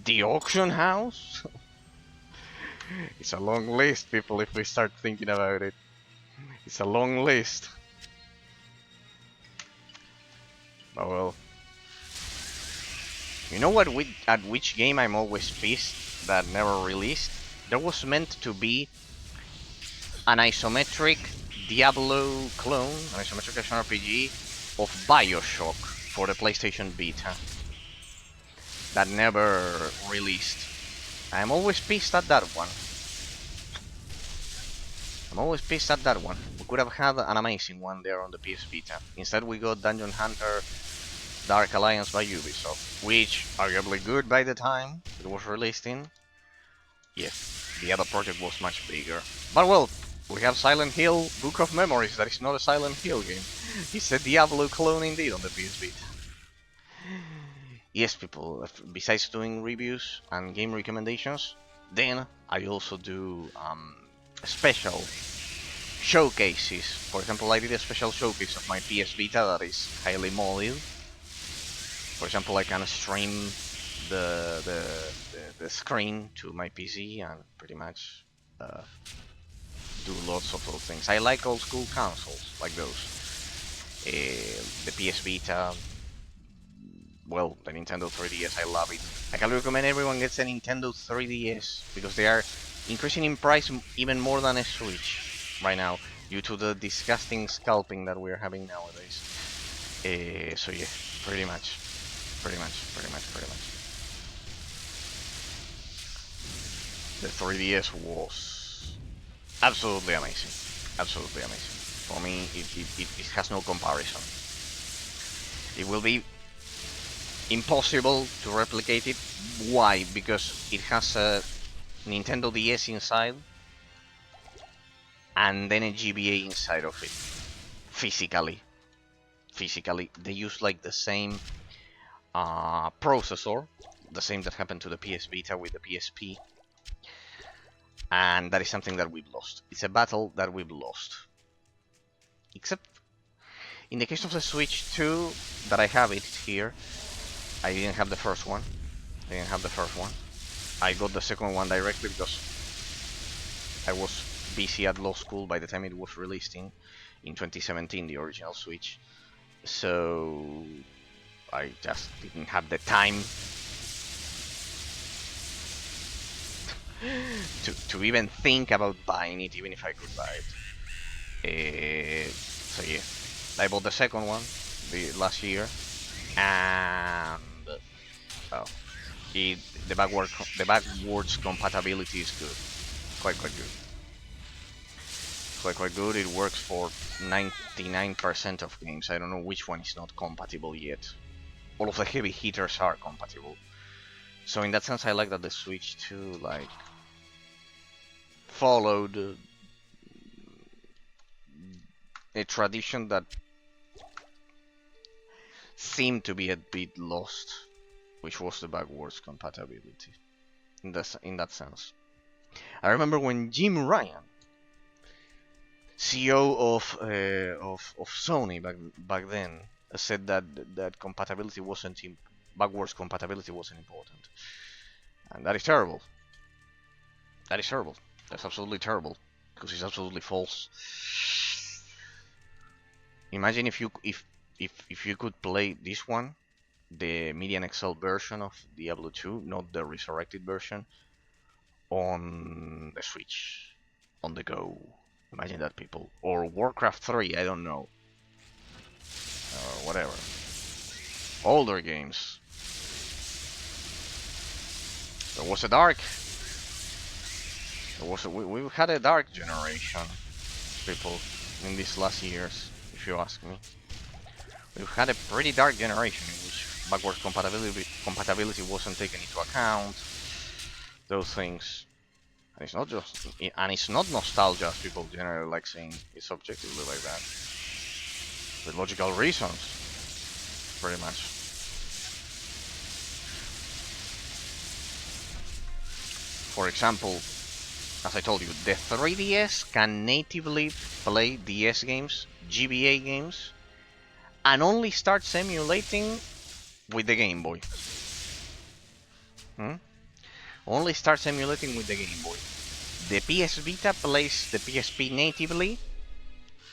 the auction house. It's a long list, people, if we start thinking about it. It's a long list. Oh well. You know what? At which game I'm always pissed that never released? There was meant to be an isometric Diablo clone, an isometric action RPG of Bioshock for the PlayStation Vita. that never released. I'm always pissed at that one. I'm always pissed at that one. We could have had an amazing one there on the PS Vita. Instead we got Dungeon Hunter Dark Alliance by Ubisoft, which arguably good by the time it was released in. Yes, the other project was much bigger. But well, we have Silent Hill Book of Memories that is not a Silent Hill game. It's a Diablo clone indeed on the PS Vita. Yes, people, besides doing reviews and game recommendations, then I also do special showcases. For example, I did a special showcase of my PS Vita that is highly modded. For example, I can stream the screen to my PC and pretty much do lots of those things. I like old school consoles like those. The PS Vita, well, the Nintendo 3DS, I love it. I can recommend everyone gets a Nintendo 3DS because they are increasing in price even more than a Switch right now due to the disgusting scalping that we're having nowadays. So yeah, pretty much. The 3DS was absolutely amazing. Absolutely amazing. For me, it has no comparison. It will be impossible to replicate it. Why? Because it has a Nintendo DS inside and then a GBA inside of it. Physically, they use like the same processor, the same that happened to the PS Vita with the PSP, and that is something that we've lost. It's a battle that we've lost. Except in the case of the Switch 2, that I have it here, I didn't have the first one. I got the second one directly because I was busy at law school by the time it was released in 2017, the original Switch. So I just didn't have the time to even think about buying it, even if I could buy it. So yeah, I bought the second one last year, and well, the backwards compatibility is good, quite good. It works for 99% of games. I don't know which one is not compatible yet. All of the heavy hitters are compatible. So in that sense, I like that the Switch 2 like followed a tradition that seemed to be a bit lost, which was the backwards compatibility. In that sense, I remember when Jim Ryan, CEO of Sony back then, said that compatibility wasn't backwards compatibility wasn't important, and that is terrible. That's absolutely terrible because it's absolutely false. Imagine if you could play this one, the MedianXl version of Diablo 2, not the resurrected version, on the Switch, on the go. Imagine that, people. Or Warcraft 3, I don't know. Or whatever. Older games. There was a dark. We had a dark generation, people, in these last years, if you ask me. We've had a pretty dark generation in which backwards compatibility wasn't taken into account. Those things. And it's not nostalgia, as people generally like saying it's objectively like that. With logical reasons, pretty much. For example, as I told you, the 3DS can natively play DS games, GBA games, and only starts emulating with the Game Boy. Only starts emulating with the Game Boy. The PS Vita plays the PSP natively,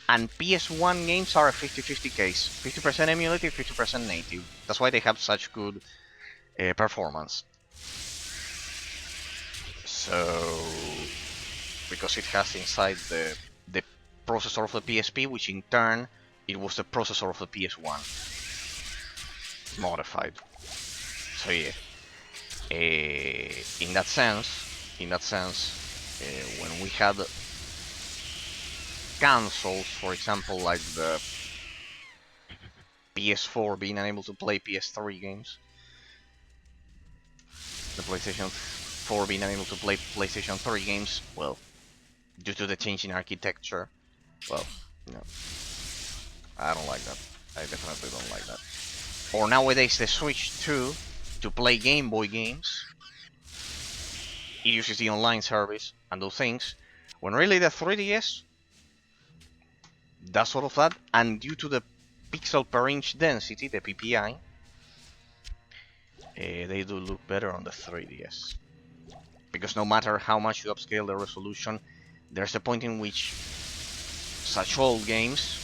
and PS1 games are a 50-50 case. 50% emulated, 50% native. That's why they have such good performance. So, because it has inside the processor of the PSP, which in turn, it was the processor of the PS1. Modified. So yeah. In that sense, when we had consoles, for example, like the PS4 being unable to play PS3 games, the PlayStation 4 being unable to play PlayStation 3 games, well, due to the change in architecture, well, no, I don't like that. I definitely don't like that. Or nowadays the Switch 2 to play Game Boy games, it uses the online service and those things, when really the 3DS does all of that, and due to the pixel per inch density, the PPI, they do look better on the 3DS. Because no matter how much you upscale the resolution, there's a point in which such old games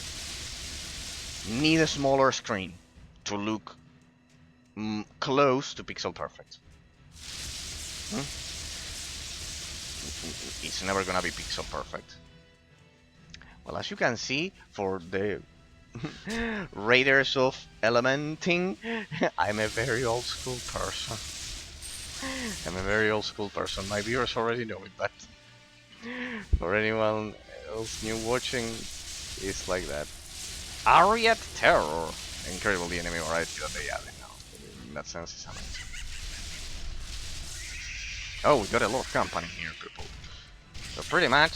need a smaller screen to look close to pixel perfect. It's never gonna be pixel perfect. Well, as you can see, for the Raiders of Elementing, I'm a very old school person. My viewers already know it, but for anyone else new watching, it's like that. Ariat Terror. Incredible the enemy variety that they added now. In that sense, it's amazing. Oh, we got a lot of company here, people. So pretty much.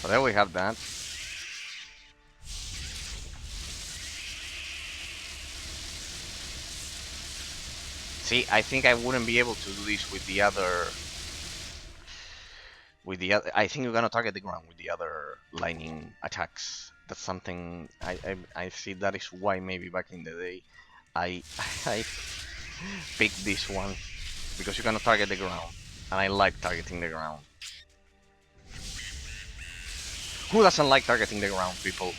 So there we have that. See, I think I wouldn't be able to do this with the other. I think we're gonna target the ground with the other lightning attacks. That's something I see. That is why maybe back in the day, I picked this one, because you're gonna target the ground, and I like targeting the ground. Who doesn't like targeting the ground, people?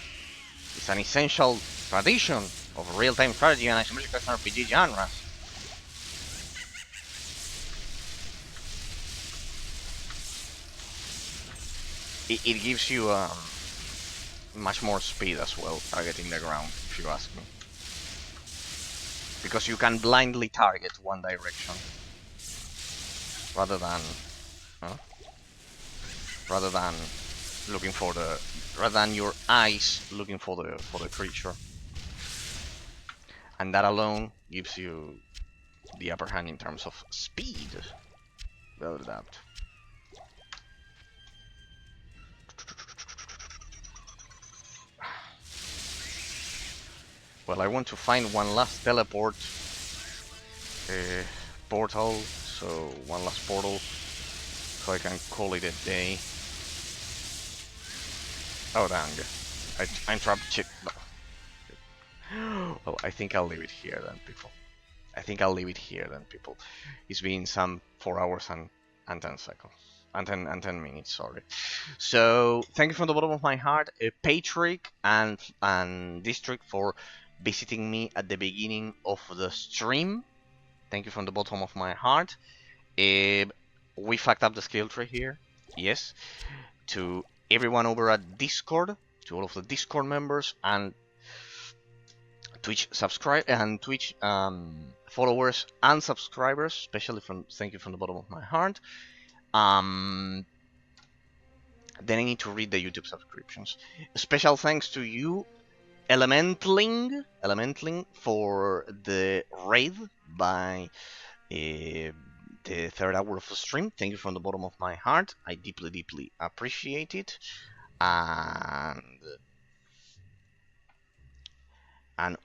It's an essential tradition of real-time strategy and isometric RPG genres. It gives you much more speed as well, targeting the ground, if you ask me. Because you can blindly target one direction, rather than looking for the, rather than your eyes looking for the creature. And that alone gives you the upper hand in terms of speed. Without a doubt. Well, I want to find one last teleport portal, so one last portal, so I can call it a day. Oh dang, I'm trapped. Well, I think I'll leave it here then, people. It's been some 4 hours and 10 seconds. And 10 minutes, sorry. So, thank you from the bottom of my heart, Patrick and District, for visiting me at the beginning of the stream. Thank you from the bottom of my heart. We fucked up the skill tree here, yes. To everyone over at Discord, to all of the Discord members and Twitch followers and subscribers, especially thank you from the bottom of my heart. Then I need to read the YouTube subscriptions. Special thanks to you, Elementling, for the raid by the third hour of the stream. Thank you from the bottom of my heart. I deeply, deeply appreciate it. And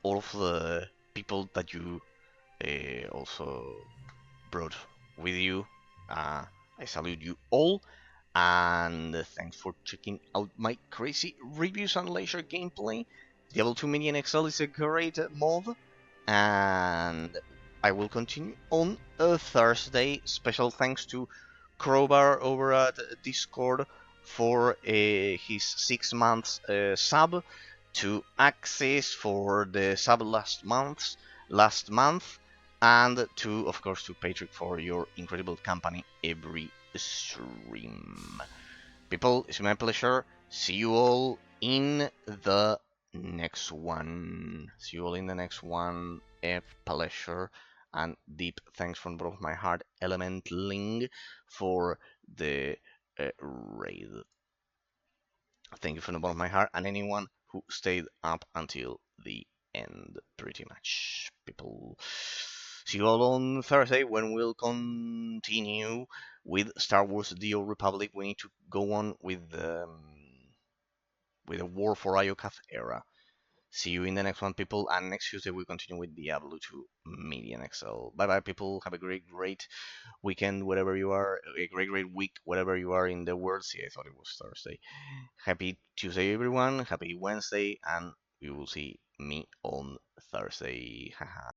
all of the people that you also brought with you. I salute you all. And thanks for checking out my crazy reviews and leisure gameplay. Diablo 2 MedianXl is a great mod, and I will continue on a Thursday. Special thanks to Crowbar over at Discord for his 6 months sub, to Axis for the sub last month, and to, of course, to Patrick for your incredible company every stream. People, it's my pleasure. See you all in the next next one. See you all in the next one. A pleasure and deep thanks from the bottom of my heart, Elementling, for the raid. Thank you from the bottom of my heart, and anyone who stayed up until the end, pretty much, people. See you all on Thursday when we'll continue with Star Wars: The Old Republic. We need to go on with the War for Iokath era. See you in the next one, people. And next Tuesday we continue with Diablo 2 MedianXl. Bye bye, people. Have a great weekend, wherever you are. A great week, whatever you are in the world. See, I thought it was Thursday. Happy Tuesday, everyone. Happy Wednesday, and we will see me on Thursday. Haha.